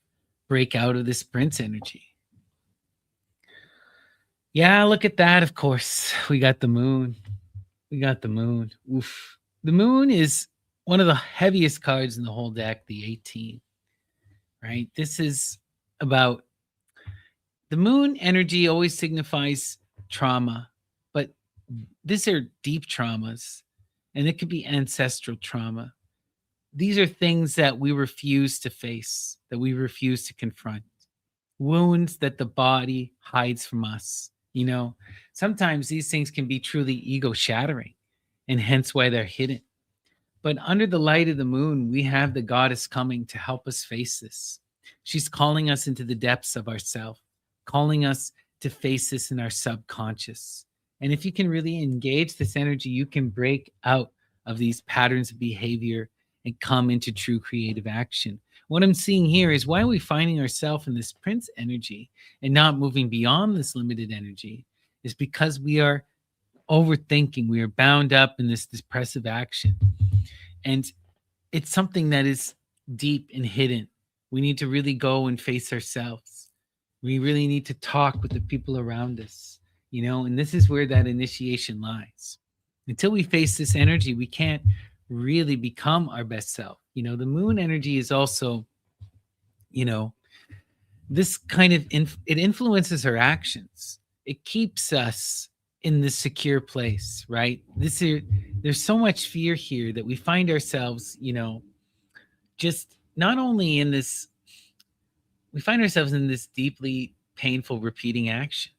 break out of this prince energy. Yeah, look at that. Of course, we got the moon. We got the moon. Oof. The moon is one of the heaviest cards in the whole deck, the 18, right? This is about the moon energy always signifies trauma, but these are deep traumas, and it could be ancestral trauma. These are things that we refuse to face, that we refuse to confront, wounds that the body hides from us. Sometimes these things can be truly ego shattering, and hence why they're hidden. But under the light of the moon, we have the goddess coming to help us face this. She's calling us into the depths of ourself, calling us to face this in our subconscious. And if you can really engage this energy, you can break out of these patterns of behavior and come into true creative action. What I'm seeing here is, why are we finding ourselves in this prince energy and not moving beyond this limited energy? Is because we are overthinking. We are bound up in this depressive action. And it's something that is deep and hidden. We need to really go and face ourselves. We really need to talk with the people around us, and this is where that initiation lies. Until we face this energy, we can't really become our best self. The moon energy is also, this kind of, it influences our actions. It keeps us in this secure place, right? There's so much fear here that we find ourselves, just not only in this, we find ourselves in this deeply painful repeating action,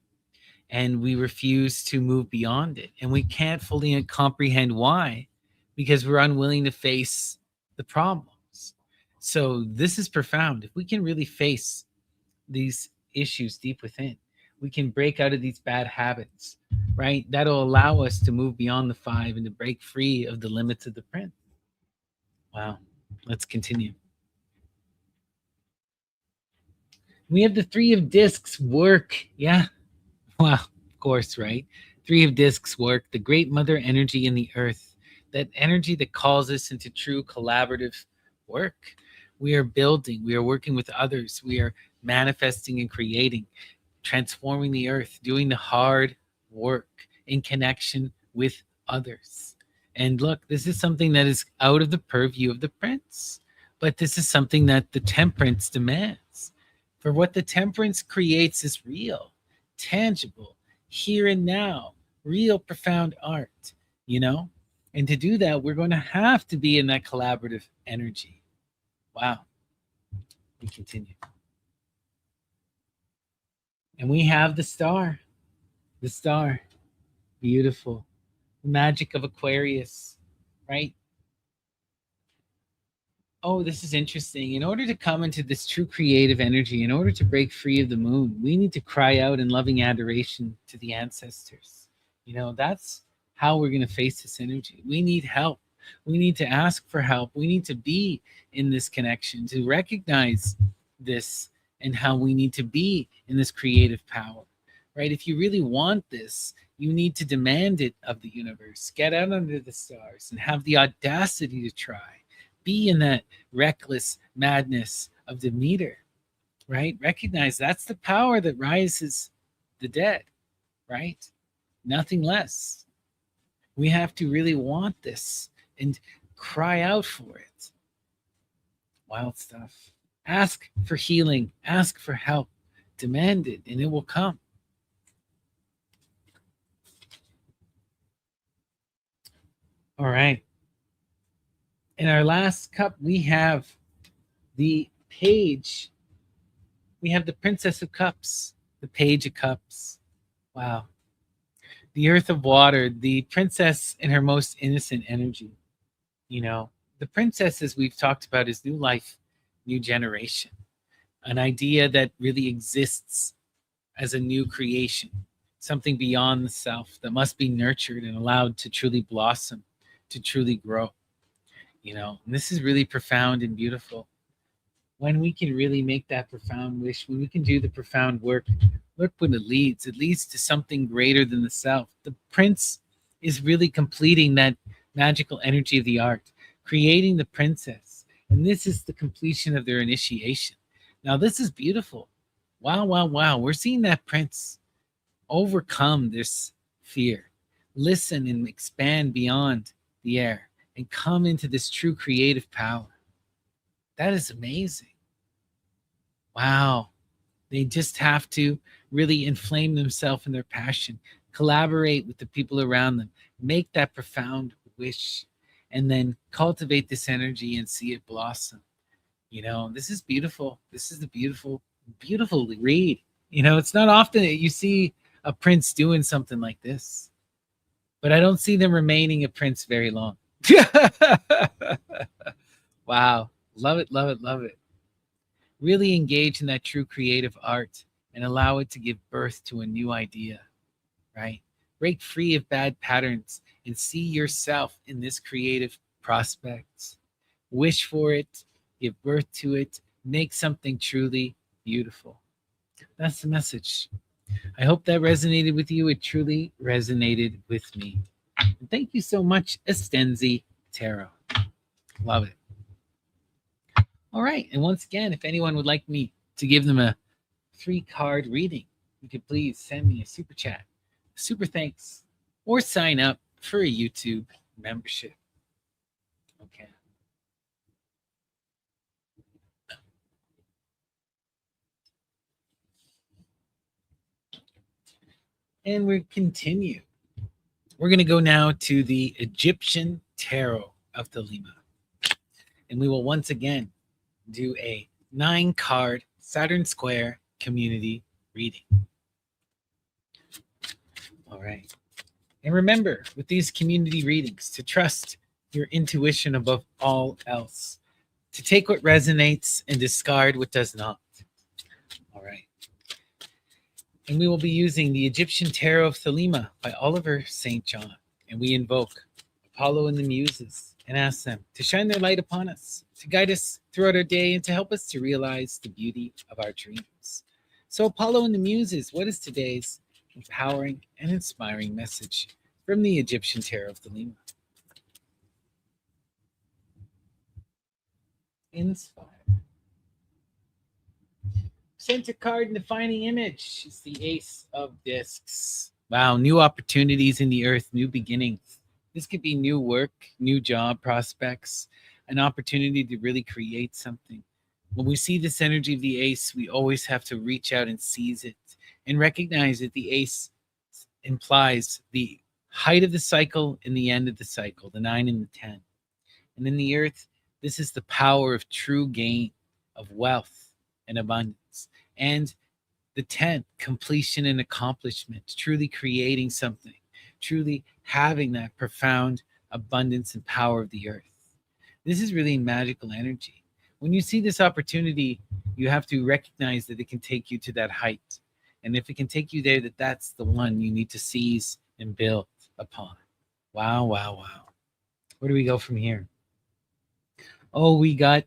and we refuse to move beyond it. And we can't fully comprehend why, because we're unwilling to face the problems. So this is profound. If we can really face these issues deep within, we can break out of these bad habits, right? That'll allow us to move beyond the 5 and to break free of the limits of the prince. Wow. Let's continue. We have the 3 of discs work. Yeah. Wow. Of course, right? 3 of discs work. The great mother energy in the earth. That energy that calls us into true collaborative work. We are building. We are working with others. We are manifesting and creating, transforming the earth, doing the hard work in connection with others. And look, this is something that is out of the purview of the prince, but this is something that the temperance demands. For what the temperance creates is real, tangible, here and now, real profound art, And to do that, we're going to have to be in that collaborative energy. Wow. We continue. And we have the star. The star. Beautiful. The magic of Aquarius, right? Oh, this is interesting. In order to come into this true creative energy, in order to break free of the moon, we need to cry out in loving adoration to the ancestors. That's how we're going to face this energy. We need help. We need to ask for help. We need to be in this connection, to recognize this and how we need to be in this creative power, right? If you really want this, you need to demand it of the universe. Get out under the stars and have the audacity to try. Be in that reckless madness of Demeter, right? Recognize that's the power that rises the dead, right? Nothing less. We have to really want this and cry out for it. Wild stuff. Ask for healing, ask for help, demand it, and it will come. All right. In our last cup, we have the page. We have the Princess of Cups, the Page of Cups. Wow. The earth of water, the princess in her most innocent energy. You know, the princess, as we've talked about, is new life, new generation, an idea that really exists as a new creation, something beyond the self that must be nurtured and allowed to truly blossom, to truly grow. And this is really profound and beautiful. When we can really make that profound wish, when we can do the profound work, look what it leads. It leads to something greater than the self. The prince is really completing that magical energy of the art, creating the princess. And this is the completion of their initiation. Now, this is beautiful. Wow, wow, wow. We're seeing that prince overcome this fear, listen and expand beyond the air, and come into this true creative power. That is amazing. Wow. They just have to really inflame themselves in their passion, collaborate with the people around them, make that profound wish, and then cultivate this energy and see it blossom. This is beautiful. This is a beautiful, beautiful read. It's not often that you see a prince doing something like this, but I don't see them remaining a prince very long. Wow. Love it, love it, love it. Really engage in that true creative art and allow it to give birth to a new idea, right? Break free of bad patterns and see yourself in this creative prospect. Wish for it, give birth to it, make something truly beautiful. That's the message. I hope that resonated with you. It truly resonated with me. And thank you so much, Estenzi Tarot. Love it. All right. And once again, if anyone would like me to give them a 3-card reading, you could please send me a super chat, a super thanks, or sign up for a YouTube membership. Okay. And we continue. We're going to go now to the Egyptian Tarot of Thelema. And we will once again do a 9-card Saturn Square community reading. All right. And remember, with these community readings, to trust your intuition above all else, to take what resonates and discard what does not. All right. And we will be using the Egyptian Tarot of Thelema by Oliver St. John. And we invoke Apollo and the Muses and ask them to shine their light upon us, to guide us throughout our day, and to help us to realize the beauty of our dreams. So, Apollo and the Muses, what is today's empowering and inspiring message from the Egyptian Tarot of Thelema? Inspire. Center card and defining image is the Ace of Discs. Wow, new opportunities in the earth, new beginnings. This could be new work, new job prospects, an opportunity to really create something. When we see this energy of the ace, we always have to reach out and seize it and recognize that the ace implies the height of the cycle and the end of the cycle, the 9 and the 10. And in the earth, this is the power of true gain, of wealth and abundance. And the 10th, completion and accomplishment, truly creating something, truly having that profound abundance and power of the earth. This is really magical energy. When you see this opportunity, you have to recognize that it can take you to that height. And if it can take you there, that's the one you need to seize and build upon. Wow, wow, wow. Where do we go from here? Oh, we got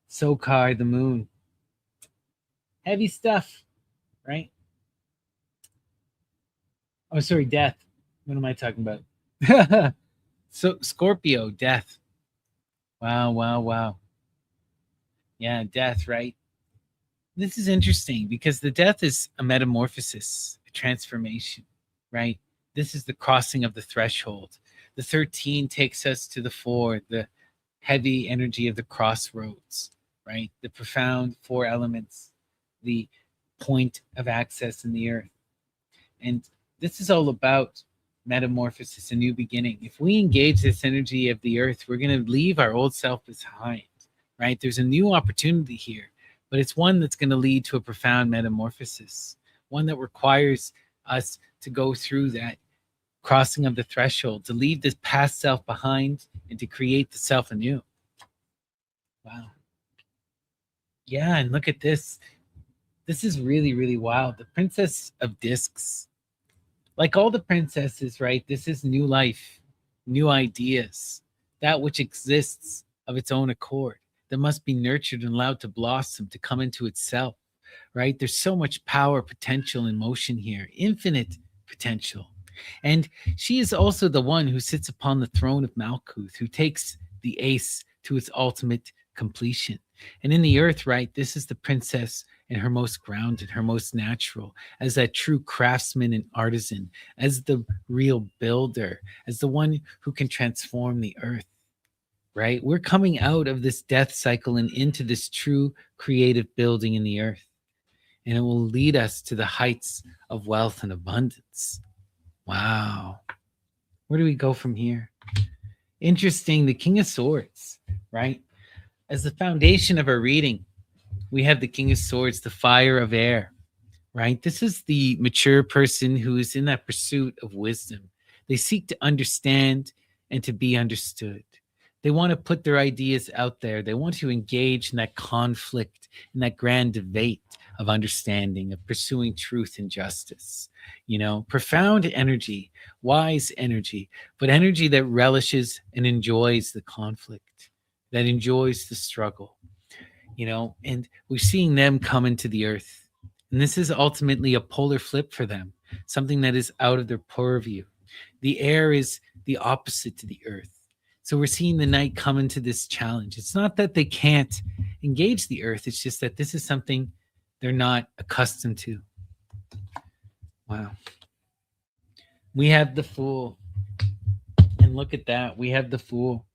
Sokar, the moon. Heavy stuff, right? Oh, sorry, death. What am I talking about? So Scorpio, death. Wow, wow, wow. Yeah, death, right? This is interesting because the death is a metamorphosis, a transformation, right? This is the crossing of the threshold. The 13 takes us to the 4, the heavy energy of the crossroads, right? The profound 4 elements, the point of access in the earth. And this is all about metamorphosis, a new beginning. If we engage this energy of the earth, we're going to leave our old self behind, right? There's a new opportunity here, but it's one that's going to lead to a profound metamorphosis, one that requires us to go through that crossing of the threshold, to leave this past self behind and to create the self anew. Wow. Yeah, and look at this. This is really, really wild. The Princess of Discs. Like all the princesses, right? This is new life, new ideas, that which exists of its own accord, that must be nurtured and allowed to blossom, to come into itself, right? There's so much power, potential, and motion here, infinite potential. And she is also the one who sits upon the throne of Malkuth, who takes the ace to its ultimate completion. And in the earth, right, this is the princess in her most grounded, her most natural, as that true craftsman and artisan, as the real builder, as the one who can transform the earth, right? We're coming out of this death cycle and into this true creative building in the earth. And it will lead us to the heights of wealth and abundance. Wow. Where do we go from here? Interesting. The King of Swords, right? As the foundation of our reading, we have the King of Swords, the fire of air, right? This is the mature person who is in that pursuit of wisdom. They seek to understand and to be understood. They want to put their ideas out there. They want to engage in that conflict, in that grand debate of understanding, of pursuing truth and justice. You know, profound energy, wise energy, but energy that relishes and enjoys the conflict, that enjoys the struggle, you know, and we're seeing them come into the earth. And this is ultimately a polar flip for them, something that is out of their purview. The air is the opposite to the earth. So we're seeing the night come into this challenge. It's not that they can't engage the earth, it's just that this is something they're not accustomed to. Wow. We have the Fool. And look at that. We have the Fool.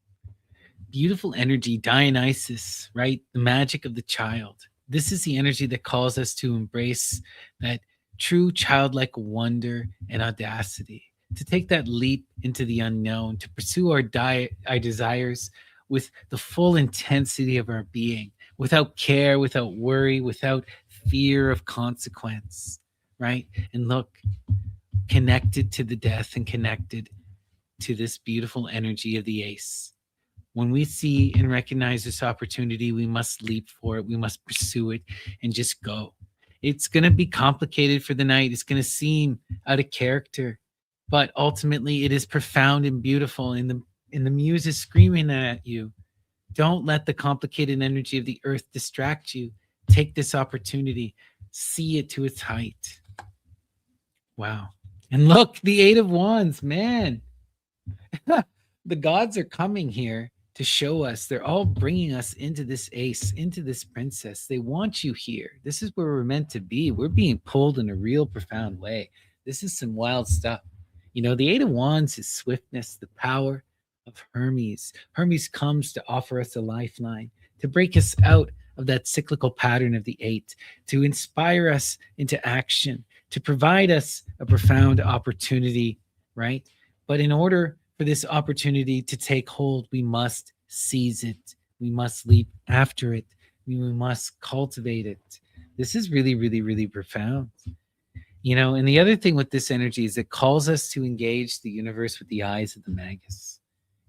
Beautiful energy, Dionysus, right? The magic of the child. This is the energy that calls us to embrace that true childlike wonder and audacity, to take that leap into the unknown, to pursue our desires with the full intensity of our being, without care, without worry, without fear of consequence, right? And look, connected to the death and connected to this beautiful energy of the ace. When we see and recognize this opportunity, we must leap for it. We must pursue it and just go. It's going to be complicated for the night. It's going to seem out of character, but ultimately it is profound and beautiful. And the muse is screaming at you. Don't let the complicated energy of the earth distract you. Take this opportunity. See it to its height. Wow. And look, the Eight of Wands, man. The gods are coming here to show us. They're all bringing us into this ace, into this princess. They want you here. This is where we're meant to be. We're being pulled in a real profound way. This is some wild stuff. You know, the Eight of Wands is swiftness, the power of Hermes. Hermes comes to offer us a lifeline, to break us out of that cyclical pattern of the eight, to inspire us into action, to provide us a profound opportunity, right? But in order for this opportunity to take hold, we must seize it. We must leap after it. We must cultivate it. This is really, really, really profound. You know, and the other thing with this energy is it calls us to engage the universe with the eyes of the Magus.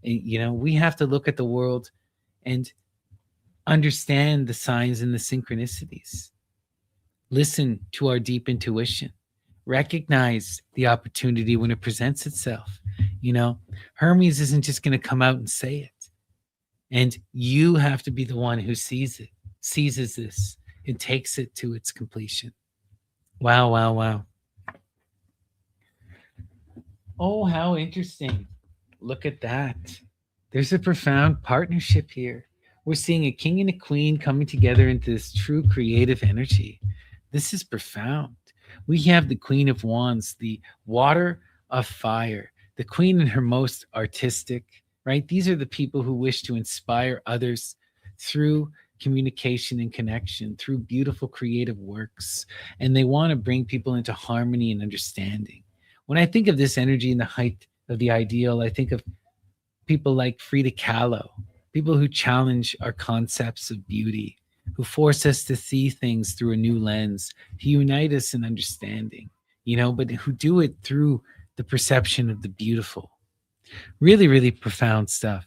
And, you know, we have to look at the world and understand the signs and the synchronicities. Listen to our deep intuition. Recognize the opportunity when it presents itself. You know, Hermes isn't just going to come out and say it. And you have to be the one who seizes this and takes it to its completion. Wow, wow, wow. Oh, how interesting. Look at that. There's a profound partnership here. We're seeing a king and a queen coming together into this true creative energy. This is profound. We have the Queen of Wands, the water of fire, the queen in her most artistic, right? These are the people who wish to inspire others through communication and connection, through beautiful creative works. And they want to bring people into harmony and understanding. When I think of this energy in the height of the ideal, I think of people like Frida Kahlo, people who challenge our concepts of beauty, who force us to see things through a new lens, to unite us in understanding. but who do it through the perception of the beautiful. Really, really profound stuff.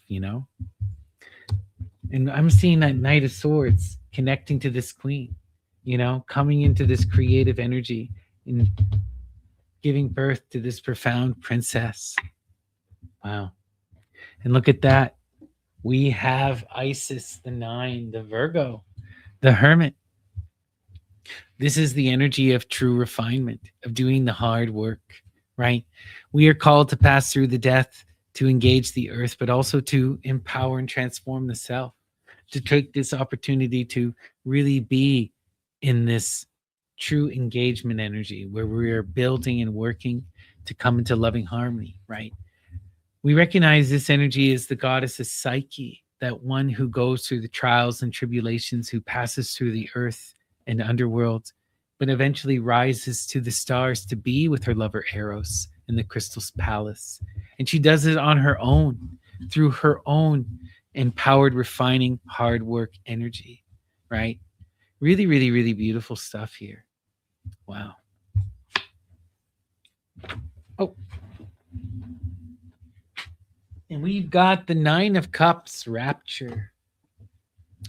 And I'm seeing that Knight of Swords connecting to this queen, coming into this creative energy and giving birth to this profound princess. Wow. And look at that. We have Isis, the 9, the Virgo, the Hermit. This is the energy of true refinement, of doing the hard work, right? We are called to pass through the death, to engage the earth, but also to empower and transform the self, to take this opportunity to really be in this true engagement energy where we are building and working to come into loving harmony, right? We recognize this energy as the goddess's Psyche, that one who goes through the trials and tribulations, who passes through the earth and underworld, but eventually rises to the stars to be with her lover Eros in the crystal's palace. And she does it on her own, through her own empowered, refining, hard work energy, right? Really, really, really beautiful stuff here. Wow. Oh. And we've got the 9 of Cups, Rapture.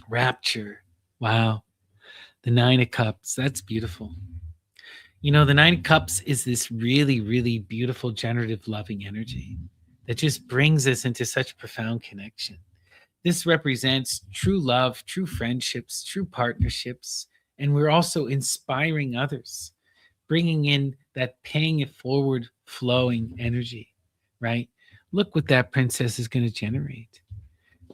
Rapture. Wow. The 9 of Cups. That's beautiful. The 9 of Cups is this really, really beautiful, generative, loving energy that just brings us into such profound connection. This represents true love, true friendships, true partnerships, and we're also inspiring others, bringing in that paying it forward, flowing energy, right? Look what that princess is going to generate.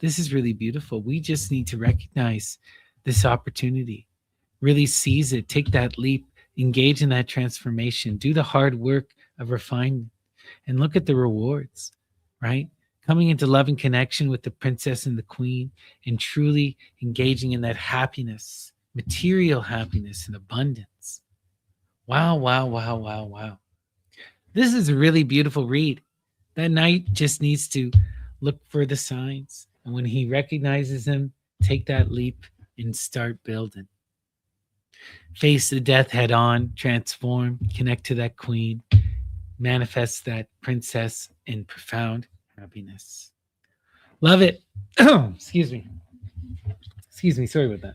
This is really beautiful. We just need to recognize this opportunity, really seize it, take that leap, engage in that transformation, do the hard work of refinement, and look at the rewards, right? Coming into love and connection with the princess and the queen, and truly engaging in that happiness, material happiness and abundance. Wow, wow, wow, wow, wow. This is a really beautiful read. That knight just needs to look for the signs. And when he recognizes them, take that leap and start building. Face the death head on, transform, connect to that queen, manifest that princess in profound happiness. Love it. Excuse me. Sorry about that.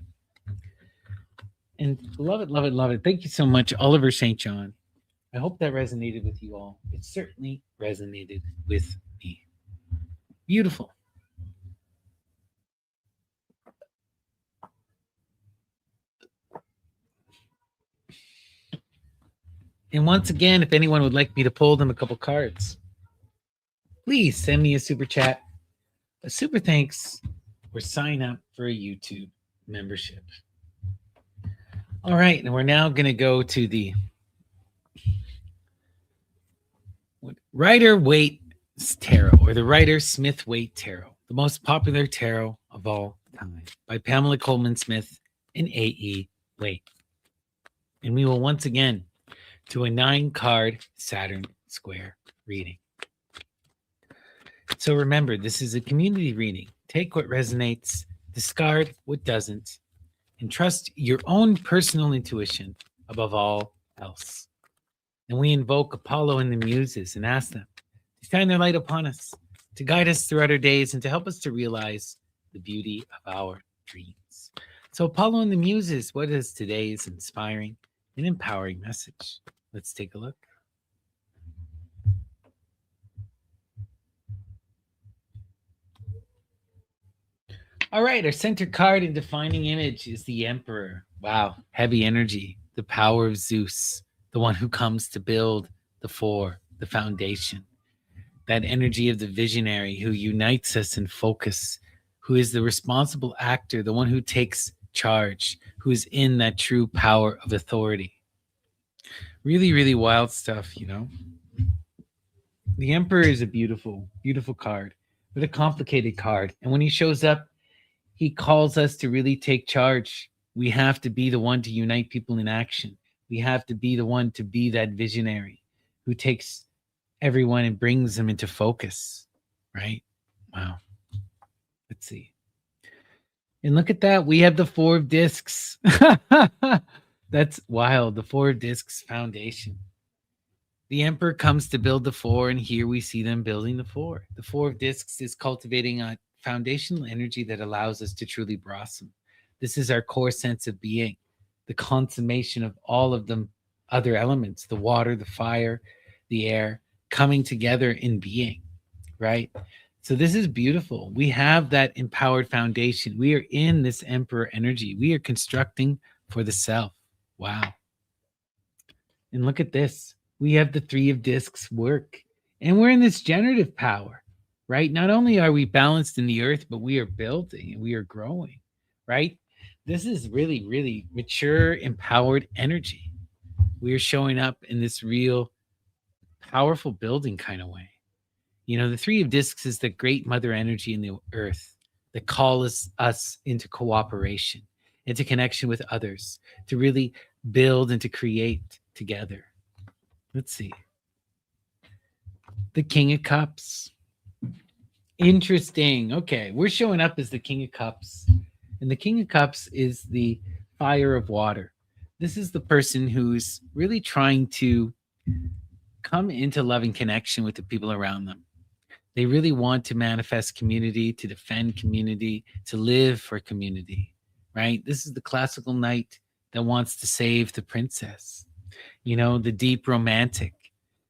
And love it, love it, love it. Thank you so much, Oliver St. John. I hope that resonated with you all. It certainly resonated with me. Beautiful. And once again, if anyone would like me to pull them a couple cards, please send me a super chat, a super thanks, or sign up for a YouTube membership. All right, and we're now going to go to the Rider-Waite Tarot, or the Rider-Smith-Waite Tarot, the most popular tarot of all time, by Pamela Coleman Smith and A.E. Waite. And we will once again do a 9-card Saturn square reading. So remember, this is a community reading. Take what resonates, discard what doesn't, and trust your own personal intuition above all else. And we invoke Apollo and the Muses and ask them to shine their light upon us, to guide us throughout our days, and to help us to realize the beauty of our dreams. So Apollo and the Muses, what is today's inspiring and empowering message? Let's take a look. All right, our center card and defining image is the Emperor. Wow, heavy energy, the power of Zeus, the one who comes to build the foundation. That energy of the visionary who unites us in focus, who is the responsible actor, the one who takes charge, who is in that true power of authority. Really, really wild stuff, The Emperor is a beautiful, beautiful card, but a complicated card. And when he shows up, he calls us to really take charge. We have to be the one to unite people in action. We have to be the one to be that visionary who takes everyone and brings them into focus, right? Wow. Let's see. And look at that. We have the 4 of discs. That's wild. The 4 of discs foundation. The emperor comes to build the four, and here we see them building the four. The four of discs is cultivating a foundational energy that allows us to truly blossom. This is our core sense of being, the consummation of all of the other elements, the water, the fire, the air, coming together in being, right? So this is beautiful. We have that empowered foundation. We are in this emperor energy. We are constructing for the self. Wow. And look at this. We have the three of discs work. And we're in this generative power, right? Not only are we balanced in the earth, but we are building and we are growing, right? This is really, really mature, empowered energy. We are showing up in this real, powerful building kind of way. You know, the three of discs is the great mother energy in the earth that calls us into cooperation, into connection with others, to really build and to create together. Let's see. The King of Cups. Interesting. Okay, we're showing up as the King of Cups. And the King of Cups is the fire of water. This is the person who's really trying to come into loving connection with the people around them. They really want to manifest community, to defend community, to live for community, right? This is the classical knight that wants to save the princess, you know, the deep romantic,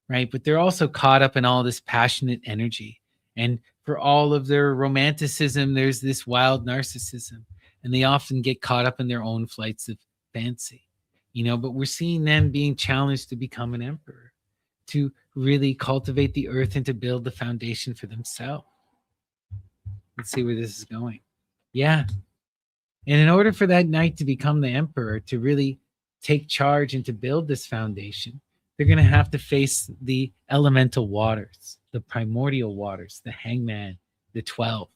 right? But they're also caught up in all this passionate energy. And for all of their romanticism, there's this wild narcissism. And they often get caught up in their own flights of fancy, you know, but we're seeing them being challenged to become an emperor, to really cultivate the earth and to build the foundation for themselves. Let's see where this is going. Yeah. And in order for that knight to become the emperor, to really take charge and to build this foundation, they're going to have to face the elemental waters, the primordial waters, the hangman, the 12.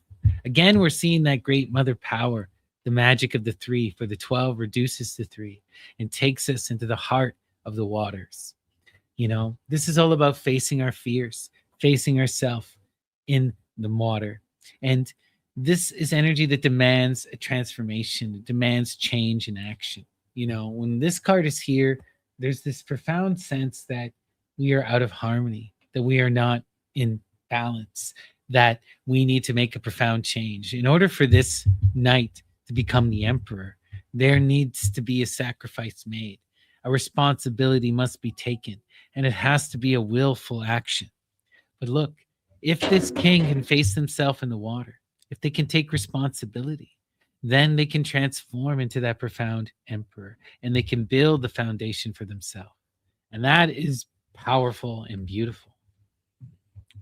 Again, we're seeing that great mother power, the magic of the three, for the 12 reduces to three and takes us into the heart of the waters. You know, this is all about facing our fears, facing ourselves in the water. And this is energy that demands a transformation, it demands change and action. You know, when this card is here, there's this profound sense that we are out of harmony, that we are not in balance, that we need to make a profound change. In order for this knight to become the emperor, there needs to be a sacrifice made. A responsibility must be taken, and it has to be a willful action. But look, if this king can face himself in the water, if they can take responsibility, then they can transform into that profound emperor and they can build the foundation for themselves. And that is powerful and beautiful.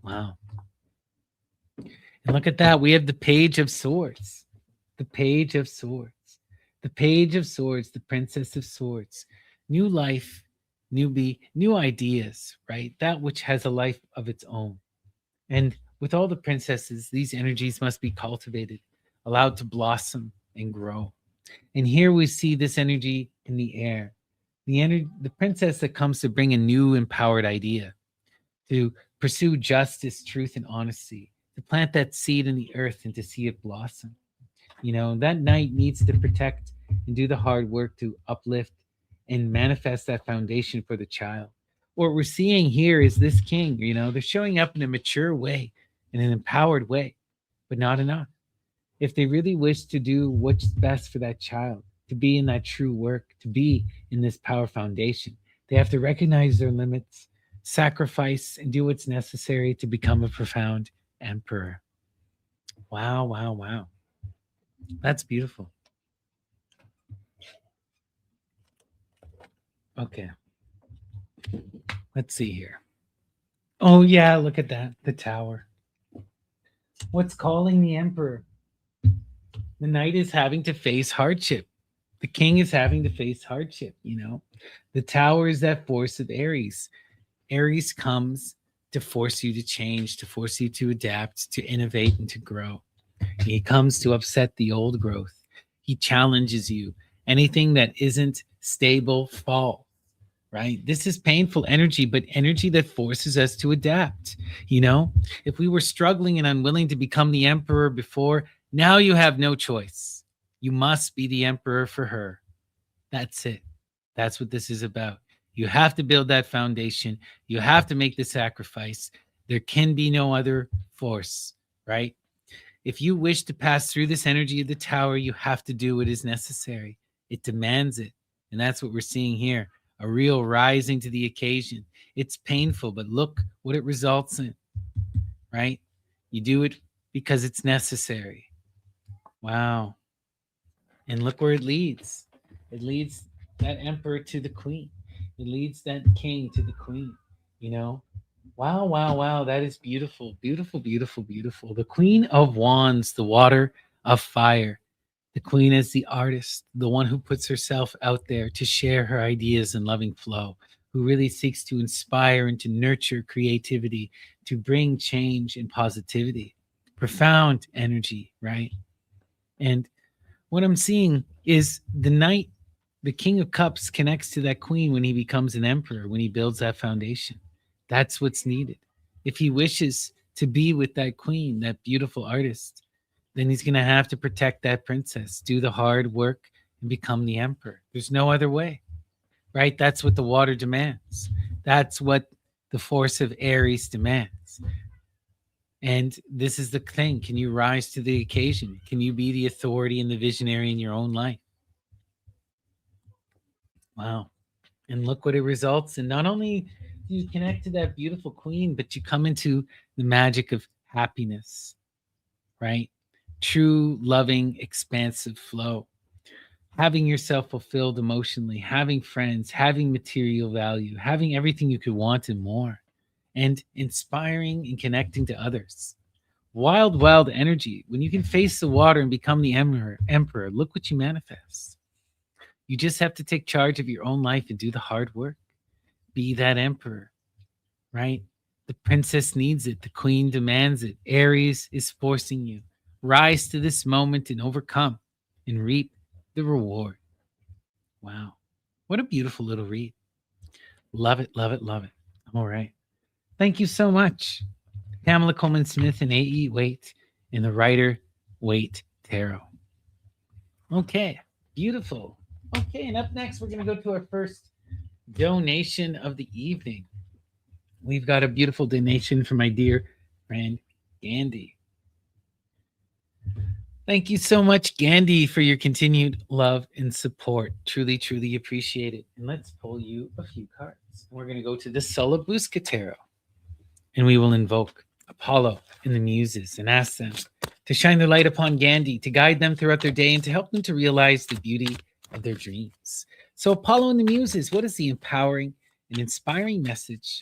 Wow. And look at that. We have the Page of Swords. The Page of Swords. The Page of Swords, the Princess of Swords. New life, new ideas, right? That which has a life of its own. And with all the princesses, these energies must be cultivated, allowed to blossom and grow. And here we see this energy in the air. The princess that comes to bring a new empowered idea, to pursue justice, truth, and honesty, to plant that seed in the earth and to see it blossom. You know, that knight needs to protect and do the hard work to uplift and manifest that foundation for the child. What we're seeing here is this king, you know, they're showing up in a mature way, in an empowered way, but not enough. If they really wish to do what's best for that child, to be in that true work, to be in this power foundation, they have to recognize their limits, sacrifice, and do what's necessary to become a profound emperor. Wow, wow, wow. That's beautiful. Okay. Let's see here. Oh, yeah, look at that. The tower. What's calling the emperor? The knight is having to face hardship. The king is having to face hardship, you know. The tower is that force of Aries. Aries comes to force you to change, to force you to adapt, to innovate, and to grow. He comes to upset the old growth. He challenges you. Anything that isn't stable falls, right? This is painful energy, but energy that forces us to adapt. You know, if we were struggling and unwilling to become the emperor before, now you have no choice. You must be the emperor for her. That's it. That's what this is about. You have to build that foundation. You have to make the sacrifice. There can be no other force, right? If you wish to pass through this energy of the tower, you have to do what is necessary. It demands it. And that's what we're seeing here, a real rising to the occasion. It's painful, but look what it results in, right? You do it because it's necessary. Wow. And look where it leads. It leads that emperor to the queen. It leads that king to the queen, you know? Wow, wow, wow. That is beautiful. Beautiful, beautiful, beautiful. The Queen of Wands, the water of fire. The queen is the artist, the one who puts herself out there to share her ideas in loving flow, who really seeks to inspire and to nurture creativity, to bring change and positivity. Profound energy, right? And what I'm seeing is the knight, the king of cups, connects to that queen when he becomes an emperor, when he builds that foundation. That's what's needed. If he wishes to be with that queen, that beautiful artist, then he's going to have to protect that princess, do the hard work, and become the emperor. There's no other way, right? That's what the water demands. That's what the force of Aries demands. And this is the thing. Can you rise to the occasion? Can you be the authority and the visionary in your own life? Wow. And look what it results in. Not only do you connect to that beautiful queen, but you come into the magic of happiness, right? True, loving, expansive flow. Having yourself fulfilled emotionally, having friends, having material value, having everything you could want and more, and inspiring and connecting to others. Wild, wild energy. When you can face the water and become the emperor, look what you manifest. You just have to take charge of your own life and do the hard work. Be that emperor, right? The princess needs it. The queen demands it. Aries is forcing you. Rise to this moment and overcome and reap the reward. Wow. What a beautiful little read. Love it, love it, love it. All right. Thank you so much, Pamela Coleman Smith and A.E. Waite in the Rider Waite Tarot. Okay, beautiful. Okay, and up next, we're going to go to our first donation of the evening. We've got a beautiful donation from my dear friend, Gandhi. Thank you so much, Gandhi, for your continued love and support. Truly, truly appreciate it. And let's pull you a few cards. We're going to go to the Solabuska Tarot, and we will invoke Apollo and the Muses and ask them to shine their light upon Gandhi, to guide them throughout their day, and to help them to realize the beauty of their dreams. So, Apollo and the Muses, what is the empowering and inspiring message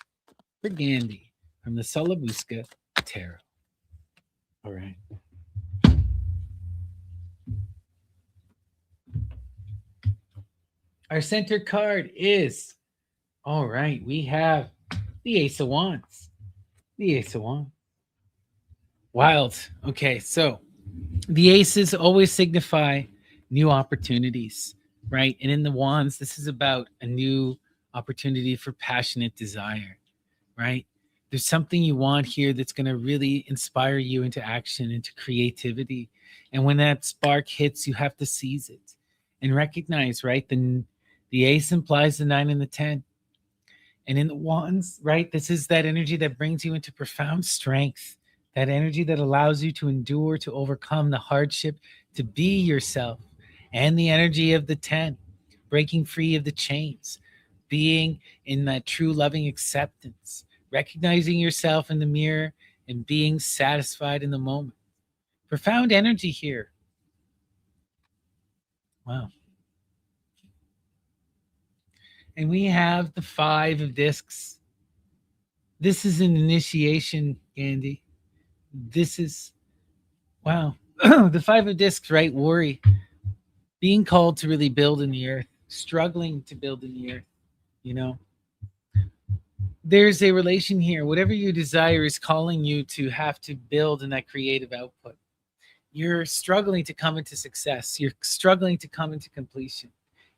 for Gandhi from the Solabuska Tarot? All right. Our center card is, all right, we have the Ace of Wands. The Ace of Wands. Wild. Okay, so the aces always signify new opportunities, right? And in the wands, this is about a new opportunity for passionate desire, right? There's something you want here that's going to really inspire you into action, into creativity. And when that spark hits, you have to seize it and recognize, right? The ace implies the 9 and the 10. And in the wands, right, this is that energy that brings you into profound strength, that energy that allows you to endure, to overcome the hardship, to be yourself. And the energy of the 10, breaking free of the chains, being in that true loving acceptance, recognizing yourself in the mirror and being satisfied in the moment. Profound energy here. Wow. And we have the 5 of discs. This is an initiation, Gandhi. This is, wow. The 5 of discs, right? Worry. Being called to really build in the earth, struggling to build in the earth, you know. There's a relation here. Whatever you desire is calling you to have to build in that creative output. You're struggling to come into success. You're struggling to come into completion.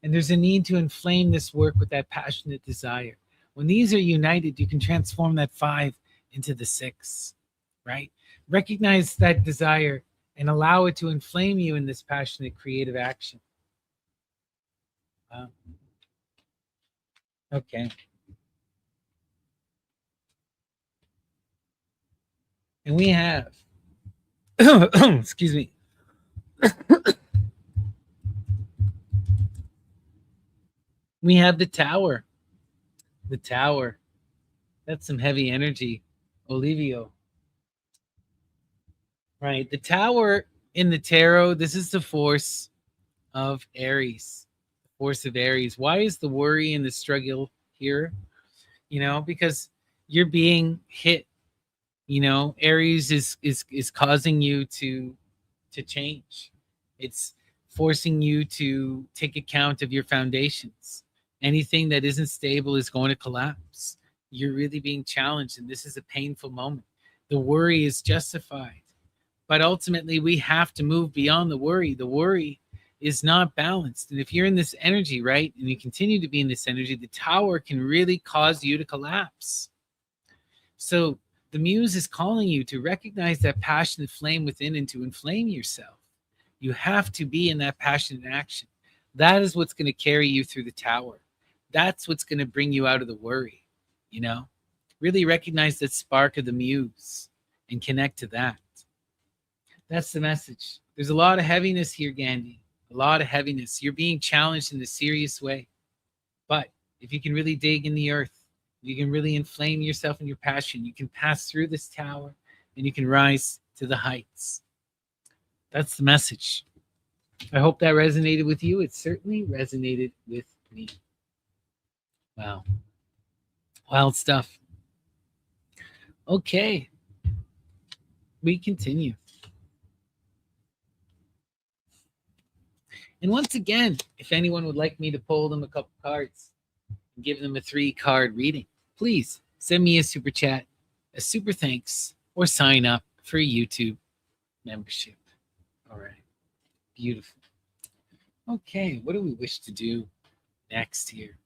And there's a need to inflame this work with that passionate desire. When these are united, you can transform that 5 into the 6, right? Recognize that desire and allow it to inflame you in this passionate creative action. Okay. And we have, excuse me, we have the tower. The tower. That's some heavy energy, Olivio. Right. The tower in the tarot, this is the force of Aries. The force of Aries. Why is the worry and the struggle here? Because you're being hit. Aries is causing you to change. It's forcing you to take account of your foundations. Anything that isn't stable is going to collapse. You're really being challenged, and this is a painful moment. The worry is justified, but ultimately we have to move beyond the worry. The worry is not balanced. And if you're in this energy, right, and you continue to be in this energy, the tower can really cause you to collapse. So the muse is calling you to recognize that passionate flame within and to inflame yourself. You have to be in that passionate action. That is what's going to carry you through the tower. That's what's going to bring you out of the worry. Really recognize that spark of the muse and connect to that. That's the message. There's a lot of heaviness here, Gandhi. A lot of heaviness. You're being challenged in a serious way. But if you can really dig in the earth, you can really inflame yourself and your passion, you can pass through this tower and you can rise to the heights. That's the message. I hope that resonated with you. It certainly resonated with me. Wow. Wild stuff. Okay. We continue. And once again, if anyone would like me to pull them a couple cards and give them a 3-card reading, please send me a super chat, a super thanks, or sign up for a YouTube membership. All right. Beautiful. Okay. What do we wish to do next here?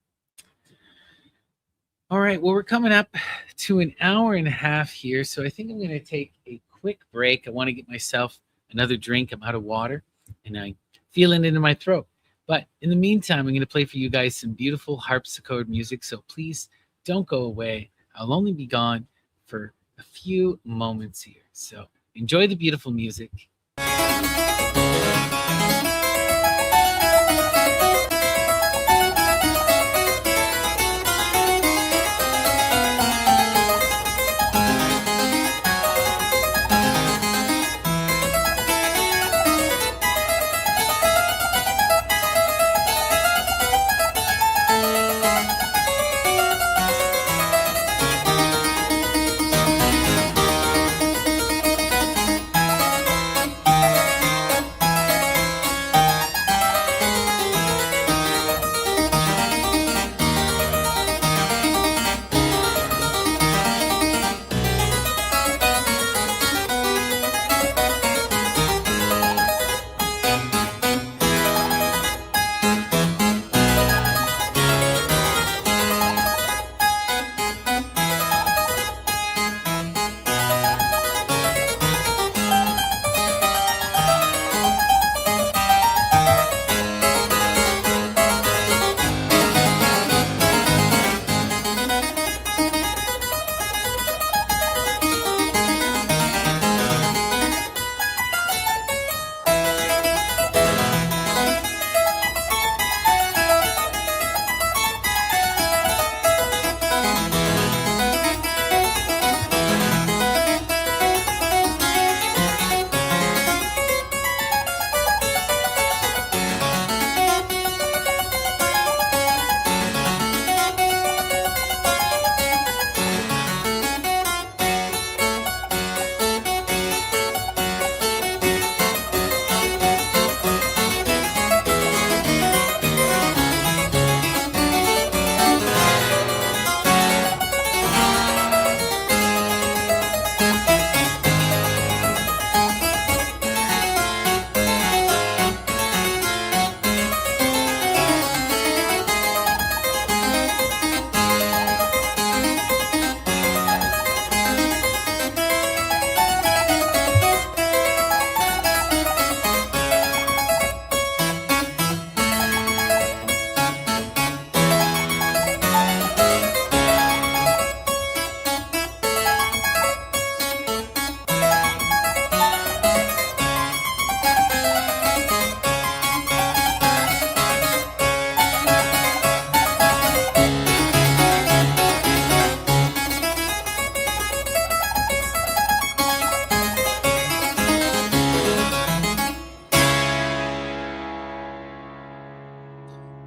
All right. Well, we're coming up to an hour and a half here. So I think I'm going to take a quick break. I want to get myself another drink. I'm out of water and I'm feeling it in my throat. But in the meantime, I'm going to play for you guys some beautiful harpsichord music. So please don't go away. I'll only be gone for a few moments here. So enjoy the beautiful music.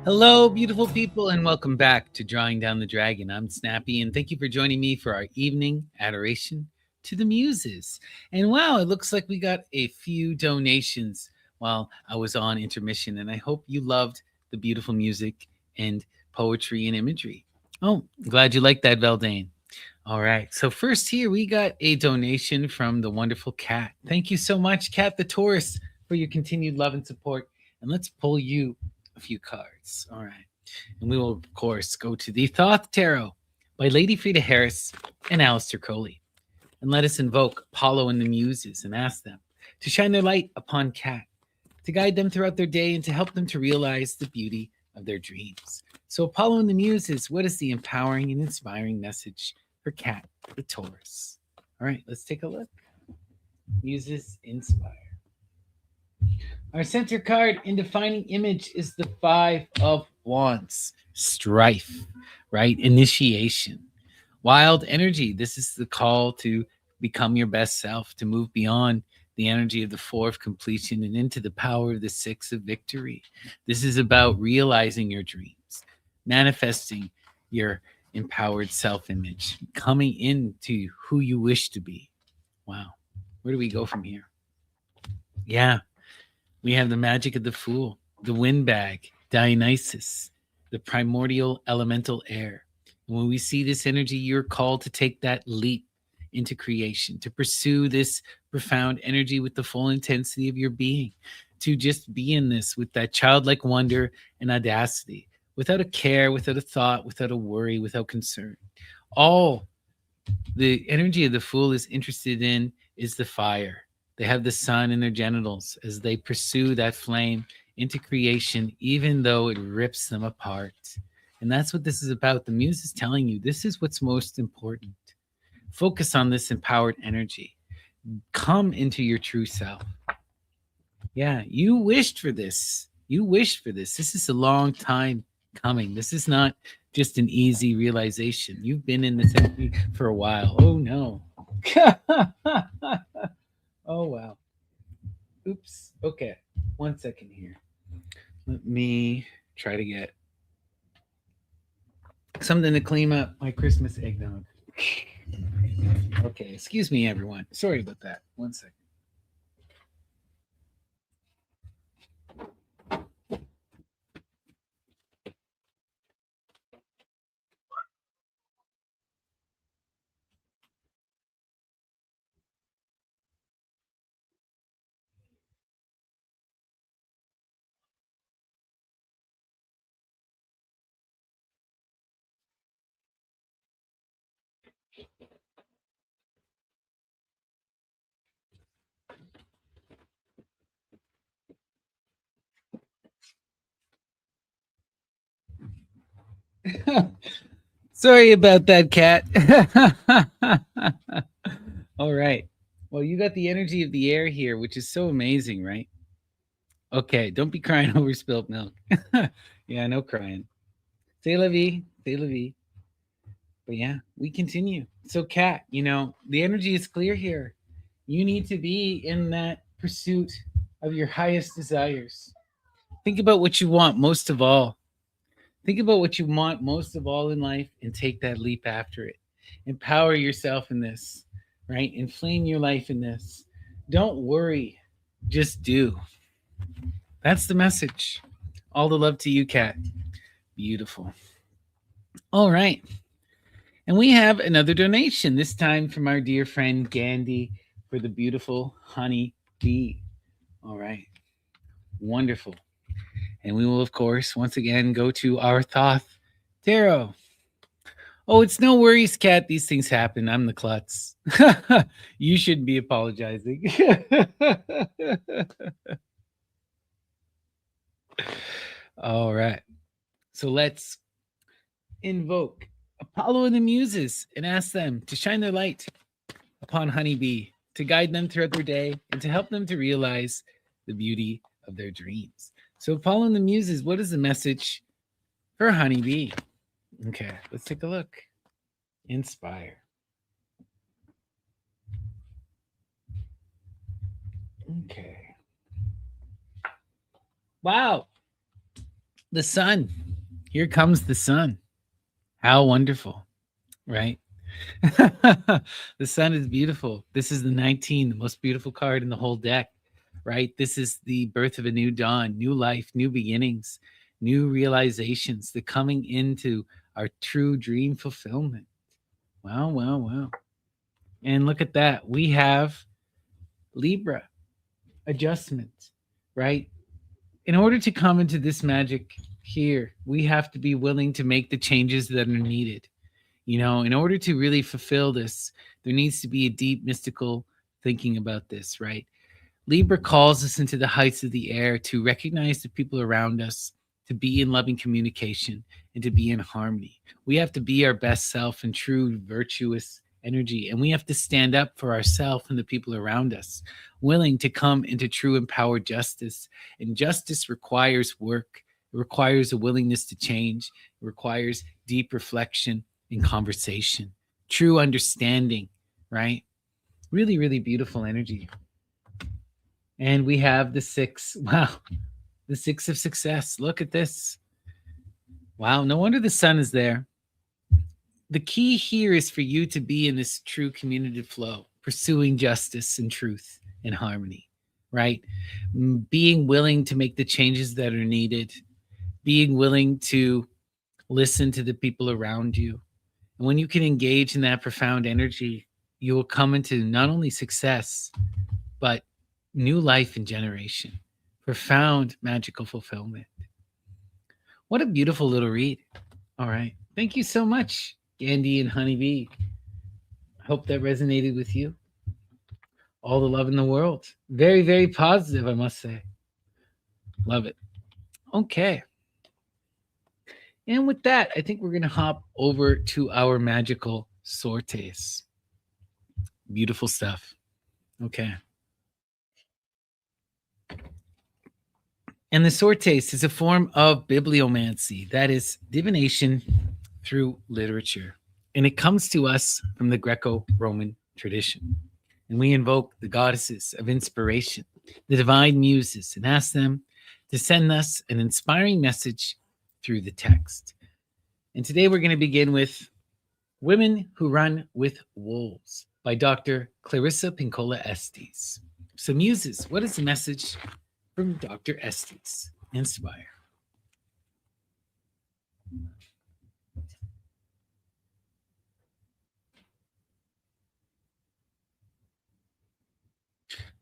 Hello, beautiful people, and welcome back to Drawing Down the Dragon. I'm Snappy, and thank you for joining me for our evening adoration to the Muses. And wow, it looks like we got a few donations while I was on intermission, and I hope you loved the beautiful music and poetry and imagery. Oh, glad you liked that, Veldane. All right. So first here we got a donation from the wonderful Cat. Thank you so much, Cat the Taurus, for your continued love and support. And let's pull you a few cards. All right. And we will, of course, go to the Thoth Tarot by Lady Frida Harris and Aleister Crowley. And let us invoke Apollo and the Muses and ask them to shine their light upon Cat, to guide them throughout their day and to help them to realize the beauty of their dreams. So, Apollo and the Muses, what is the empowering and inspiring message for Cat the Taurus? All right, let's take a look. Muses inspire. Our center card in defining image is the Five of Wands. Strife, right? Initiation. Wild energy. This is the call to become your best self, to move beyond the energy of the Four of completion and into the power of the Six of victory. This is about realizing your dreams, manifesting your empowered self image, coming into who you wish to be. Wow. Where do we go from here? Yeah, we have the magic of the Fool, the windbag, Dionysus, the primordial elemental air. And when we see this energy, you're called to take that leap into creation, to pursue this profound energy with the full intensity of your being, to just be in this with that childlike wonder and audacity, without a care, without a thought, without a worry, without concern. All the energy of the Fool is interested in is the fire. They have the sun in their genitals as they pursue that flame into creation, even though it rips them apart. And that's what this is about. The Muse is telling you this is what's most important. Focus on this empowered energy. Come into your true self. Yeah, you wished for this. You wished for this. This is a long time coming. This is not just an easy realization. You've been in this energy for a while. Oh no. Oh wow. Oops. Okay. 1 second here. Let me try to get something to clean up my Christmas eggnog. Okay. Excuse me, everyone. Sorry about that. 1 second. Sorry about that, cat. All right. Well, you got the energy of the air here, which is so amazing, right? Okay, don't be crying over spilt milk. Yeah, no crying. Say la vie, say la vie. But yeah, we continue. So, Kat, the energy is clear here. You need to be in that pursuit of your highest desires. Think about what you want most of all. Think about what you want most of all in life and take that leap after it. Empower yourself in this, right? Inflame your life in this. Don't worry, just do. That's the message. All the love to you, Kat. Beautiful. All right. And we have another donation, this time from our dear friend Gandhi for the beautiful honey bee. All right. Wonderful. And we will, of course, once again go to our Thoth Tarot. Oh, it's no worries, Kat. These things happen. I'm the klutz. You shouldn't be apologizing. All right. So let's invoke Apollo and the Muses and ask them to shine their light upon Honeybee, to guide them throughout their day and to help them to realize the beauty of their dreams. So, Apollo and the Muses, what is the message for Honeybee? Okay, let's take a look. Inspire. Okay. Wow. The sun. Here comes the sun. How wonderful, right? The sun is beautiful. This is the 19, the most beautiful card in the whole deck, right? This is the birth of a new dawn, new life, new beginnings, new realizations, the coming into our true dream fulfillment. Wow, wow, wow. And look at that. We have Libra adjustment, right? In order to come into this magic here, we have to be willing to make the changes that are needed. You know, in order to really fulfill this, there needs to be a deep mystical thinking about this, right? Libra calls us into the heights of the air to recognize the people around us, to be in loving communication, and to be in harmony. We have to be our best self in true virtuous energy, and we have to stand up for ourselves and the people around us, willing to come into true empowered justice. And justice requires work, it requires a willingness to change, it requires deep reflection and conversation, true understanding, right? Really, really beautiful energy. And we have the six. Wow. The six of success. Look at this. Wow. No wonder the sun is there. The key here is for you to be in this true community flow, pursuing justice and truth and harmony, right? Being willing to make the changes that are needed, being willing to listen to the people around you. And when you can engage in that profound energy, you will come into not only success, but new life and generation, profound magical fulfillment. What a beautiful little read. All right. Thank you so much, Gandhi and Honeybee. I hope that resonated with you. All the love in the world. Very, very positive, I must say. Love it. Okay. And with that, I think we're going to hop over to our magical sortes. Beautiful stuff. Okay. And the sortes is a form of bibliomancy, that is divination through literature. And it comes to us from the Greco-Roman tradition. And we invoke the goddesses of inspiration, the divine muses, and ask them to send us an inspiring message through the text. And today we're going to begin with Women Who Run with Wolves by Dr. Clarissa Pinkola Estes. So Muses, what is the message from Dr. Estes? Inspire.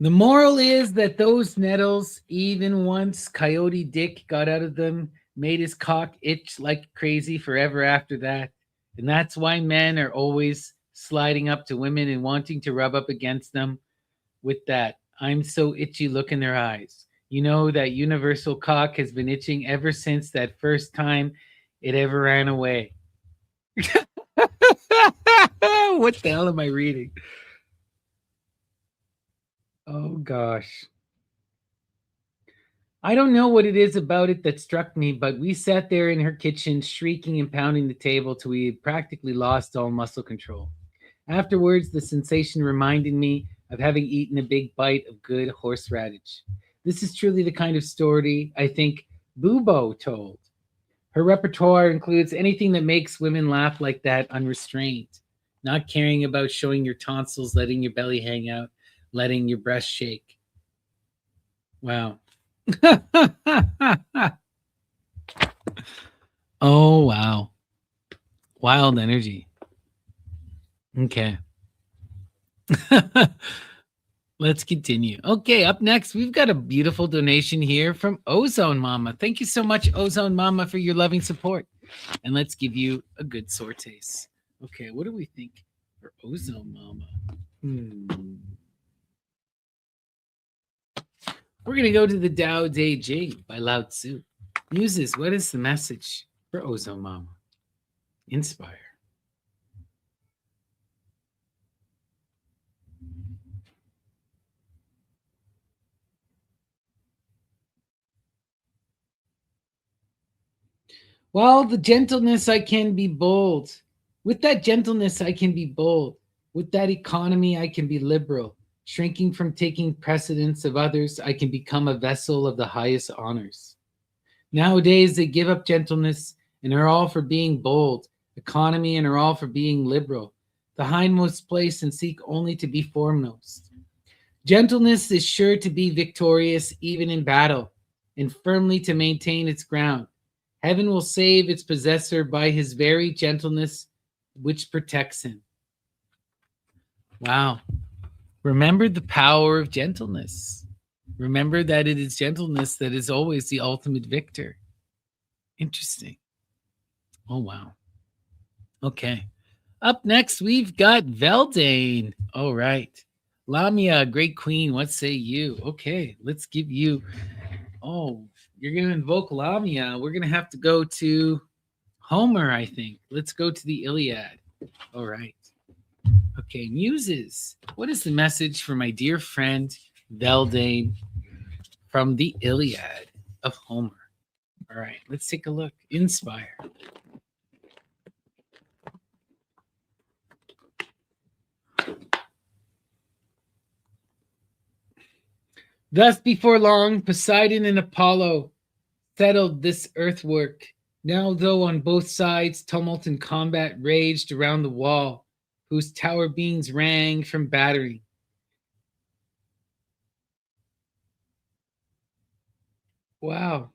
The moral is that those nettles, even once Coyote Dick got out of them, made his cock itch like crazy forever after that. And that's why men are always sliding up to women and wanting to rub up against them with that "I'm so itchy" look in their eyes. You know, that universal cock has been itching ever since that first time it ever ran away. What the hell am I reading? Oh, gosh. I don't know what it is about it that struck me, but we sat there in her kitchen, shrieking and pounding the table till we had practically lost all muscle control. Afterwards, the sensation reminded me of having eaten a big bite of good horseradish. This is truly the kind of story I think Bubo told. Her repertoire includes anything that makes women laugh like that unrestrained, not caring about showing your tonsils, letting your belly hang out, letting your breast shake. Wow. Oh, wow. Wild energy. Okay. Let's continue. Okay, up next, we've got a beautiful donation here from Ozone Mama. Thank you so much, Ozone Mama, for your loving support. And let's give you a good sortes. Okay, what do we think for Ozone Mama? We're going to go to the Tao Te Ching by Lao Tzu. Muses, what is the message for Ozone Mama? Inspire. While the gentleness I can be bold. With that gentleness I can be bold. With that economy I can be liberal. Shrinking from taking precedence of others, I can become a vessel of the highest honors. Nowadays, they give up gentleness and are all for being bold, economy, and are all for being liberal, the hindmost place and seek only to be foremost. Gentleness is sure to be victorious even in battle, and firmly to maintain its ground. Heaven will save its possessor by his very gentleness, which protects him. Wow. Remember the power of gentleness. Remember that it is gentleness that is always the ultimate victor. Interesting. Oh, wow. Okay. Up next, we've got Veldane. All right. Lamia, great queen, what say you? Okay, let's give you. Oh, you're going to invoke Lamia. We're going to have to go to Homer, I think. Let's go to the Iliad. All right. Okay, Muses. What is the message for my dear friend Veldane from the Iliad of Homer? All right, let's take a look. Inspire. Thus before long, Poseidon and Apollo settled this earthwork. Now, though on both sides tumult and combat raged around the wall, whose tower beams rang from battering. Wow.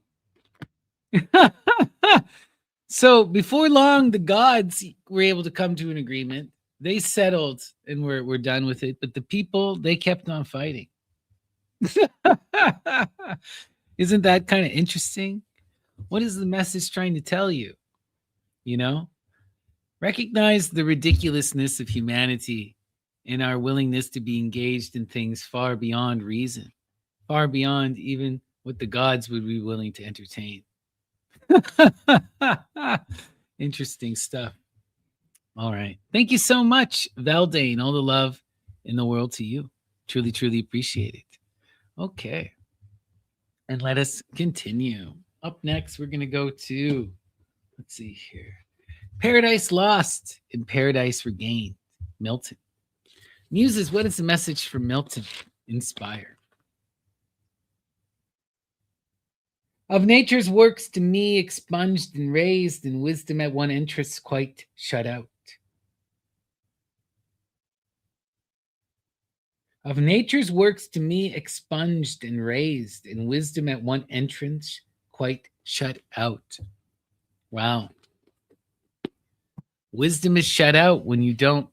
So before long, the gods were able to come to an agreement. They settled and we're done with it. But the people, they kept on fighting. Isn't that kind of interesting? What is the message trying to tell you? You know, recognize the ridiculousness of humanity and our willingness to be engaged in things far beyond reason, far beyond even what the gods would be willing to entertain. Interesting stuff. All right. Thank you so much, Veldane. All the love in the world to you. Truly, truly appreciate it. Okay. And let us continue. Up next, we're going to go to, let's see here, Paradise Lost and Paradise Regained, Milton. Muses, what is the message for Milton? Inspire. Of nature's works to me expunged and raised, and wisdom at one entrance quite shut out. Of nature's works to me expunged and raised, and wisdom at one entrance quite shut out. Wow. Wisdom is shut out when you don't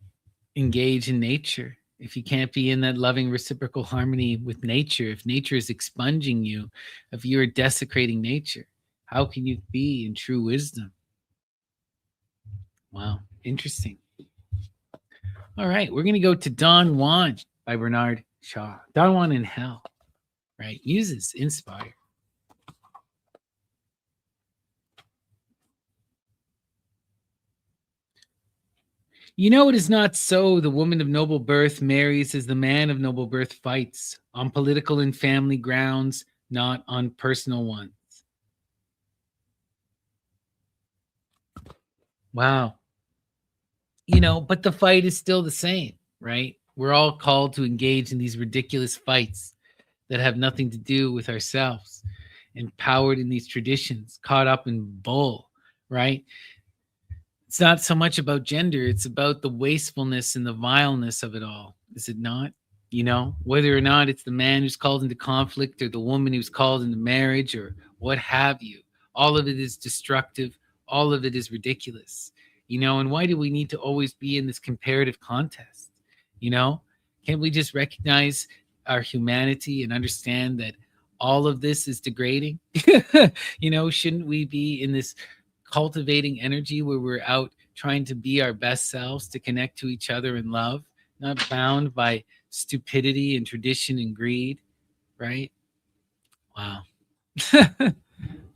engage in nature. If you can't be in that loving reciprocal harmony with nature, if nature is expunging you, if you're desecrating nature, how can you be in true wisdom? Wow, interesting. All right, we're going to go to Don Juan by Bernard Shaw. Don Juan in Hell, right? Muses, inspire. You know it is not so. The woman of noble birth marries as the man of noble birth fights, on political and family grounds, not on personal ones. Wow. You know, but the fight is still the same, right? We're all called to engage in these ridiculous fights that have nothing to do with ourselves, empowered in these traditions, caught up in bull, right? It's not so much about gender, it's about the wastefulness and the vileness of it all, is it not? You know, whether or not it's the man who's called into conflict or the woman who's called into marriage or what have you, all of it is destructive, all of it is ridiculous. You know, and why do we need to always be in this comparative contest? You know, can't we just recognize our humanity and understand that all of this is degrading? You know, shouldn't we be in this cultivating energy where we're out trying to be our best selves, to connect to each other in love, not bound by stupidity and tradition and greed, right? Wow.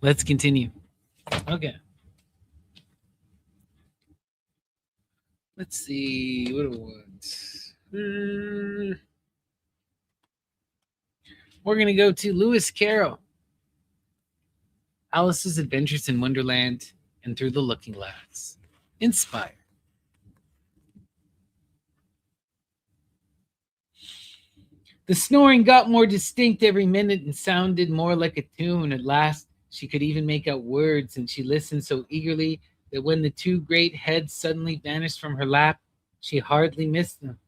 Let's continue. Okay. Let's see. What do I want? We're going to go to Lewis Carroll. Alice's Adventures in Wonderland and Through the Looking Glass. Inspire. The snoring got more distinct every minute and sounded more like a tune. At last, She could even make out words, and she listened so eagerly that when the two great heads suddenly vanished from her lap, she hardly missed them.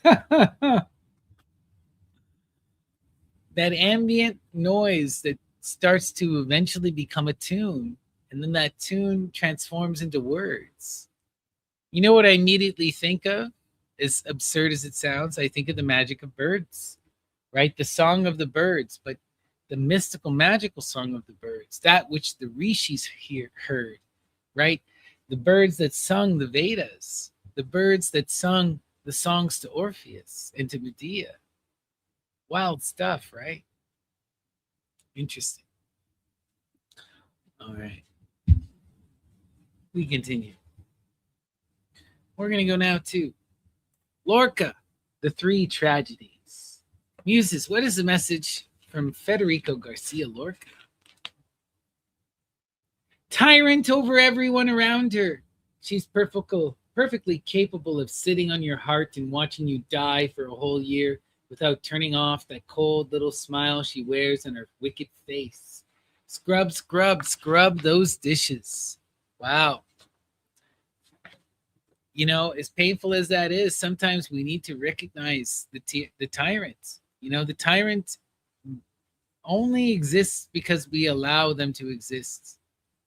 That ambient noise that starts to eventually become a tune, and then that tune transforms into words. You know what I immediately think of? As absurd as it sounds, I think of the magic of birds, right? The song of the birds, but the mystical, magical song of the birds, that which the rishis heard, right? The birds that sung the Vedas, the birds that sung the songs to Orpheus and to Medea. Wild stuff, right? Interesting. All right. We continue. We're going to go now to Lorca, the three tragedies. Muses, what is the message from Federico Garcia Lorca? Tyrant over everyone around her. She's perfectly capable of sitting on your heart and watching you die for a whole year without turning off that cold little smile she wears on her wicked face. Scrub, scrub, scrub those dishes. Wow. You know, as painful as that is, sometimes we need to recognize the tyrant. You know, the tyrant only exists because we allow them to exist.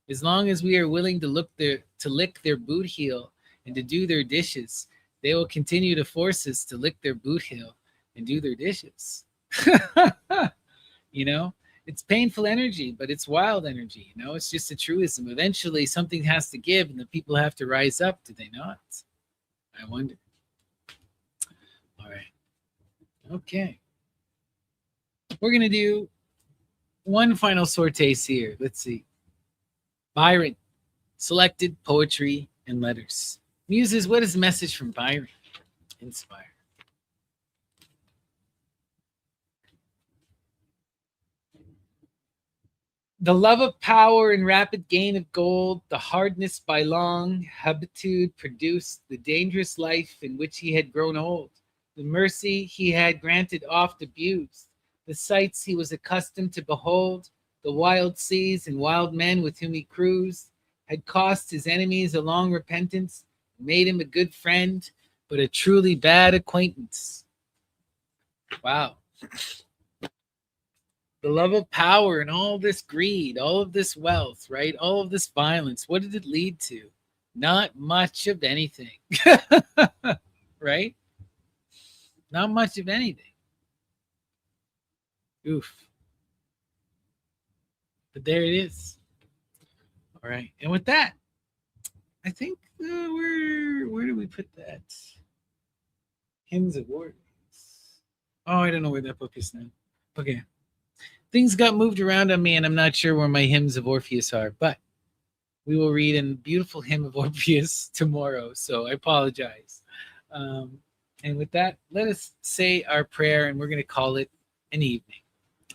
As long as we are willing to lick their boot heel and to do their dishes, they will continue to force us to lick their boot heel and do their dishes. You know, it's painful energy, but it's wild energy. You know, it's just a truism. Eventually, something has to give, and the people have to rise up. Do they not? I wonder. All right. Okay. We're gonna do one final sorties here. Let's see. Byron, selected poetry and letters. Muses, what is the message from Byron? Inspire. The love of power and rapid gain of gold, the hardness by long habitude produced the dangerous life in which he had grown old, the mercy he had granted oft abused, the sights he was accustomed to behold, the wild seas and wild men with whom he cruised, had cost his enemies a long repentance, made him a good friend, but a truly bad acquaintance. Wow. The love of power and all this greed, all of this wealth, right? All of this violence. What did it lead to? Not much of anything, right? Not much of anything. Oof. But there it is. All right. And with that, I think where do we put that? Hymns of Orpheus. Oh, I don't know where that book is now. Okay. Things got moved around on me, and I'm not sure where my hymns of Orpheus are, but we will read a beautiful hymn of Orpheus tomorrow, so I apologize. And with that, let us say our prayer, and we're going to call it an evening.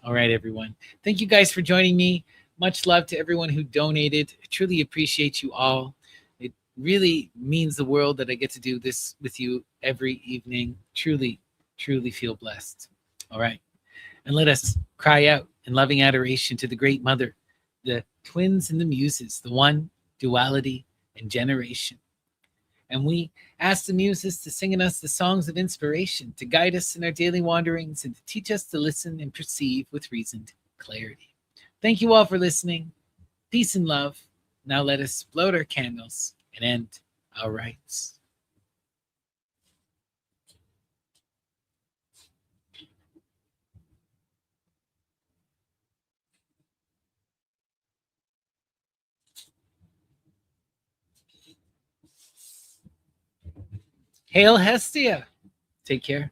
All right, everyone. Thank you guys for joining me. Much love to everyone who donated. I truly appreciate you all. It really means the world that I get to do this with you every evening. Truly, truly feel blessed. All right. And let us cry out in loving adoration to the Great Mother, the twins and the Muses, the one, duality, and generation. And we ask the Muses to sing in us the songs of inspiration, to guide us in our daily wanderings, and to teach us to listen and perceive with reasoned clarity. Thank you all for listening. Peace and love. Now let us float our candles and end our rites. Hail Hestia. Take care.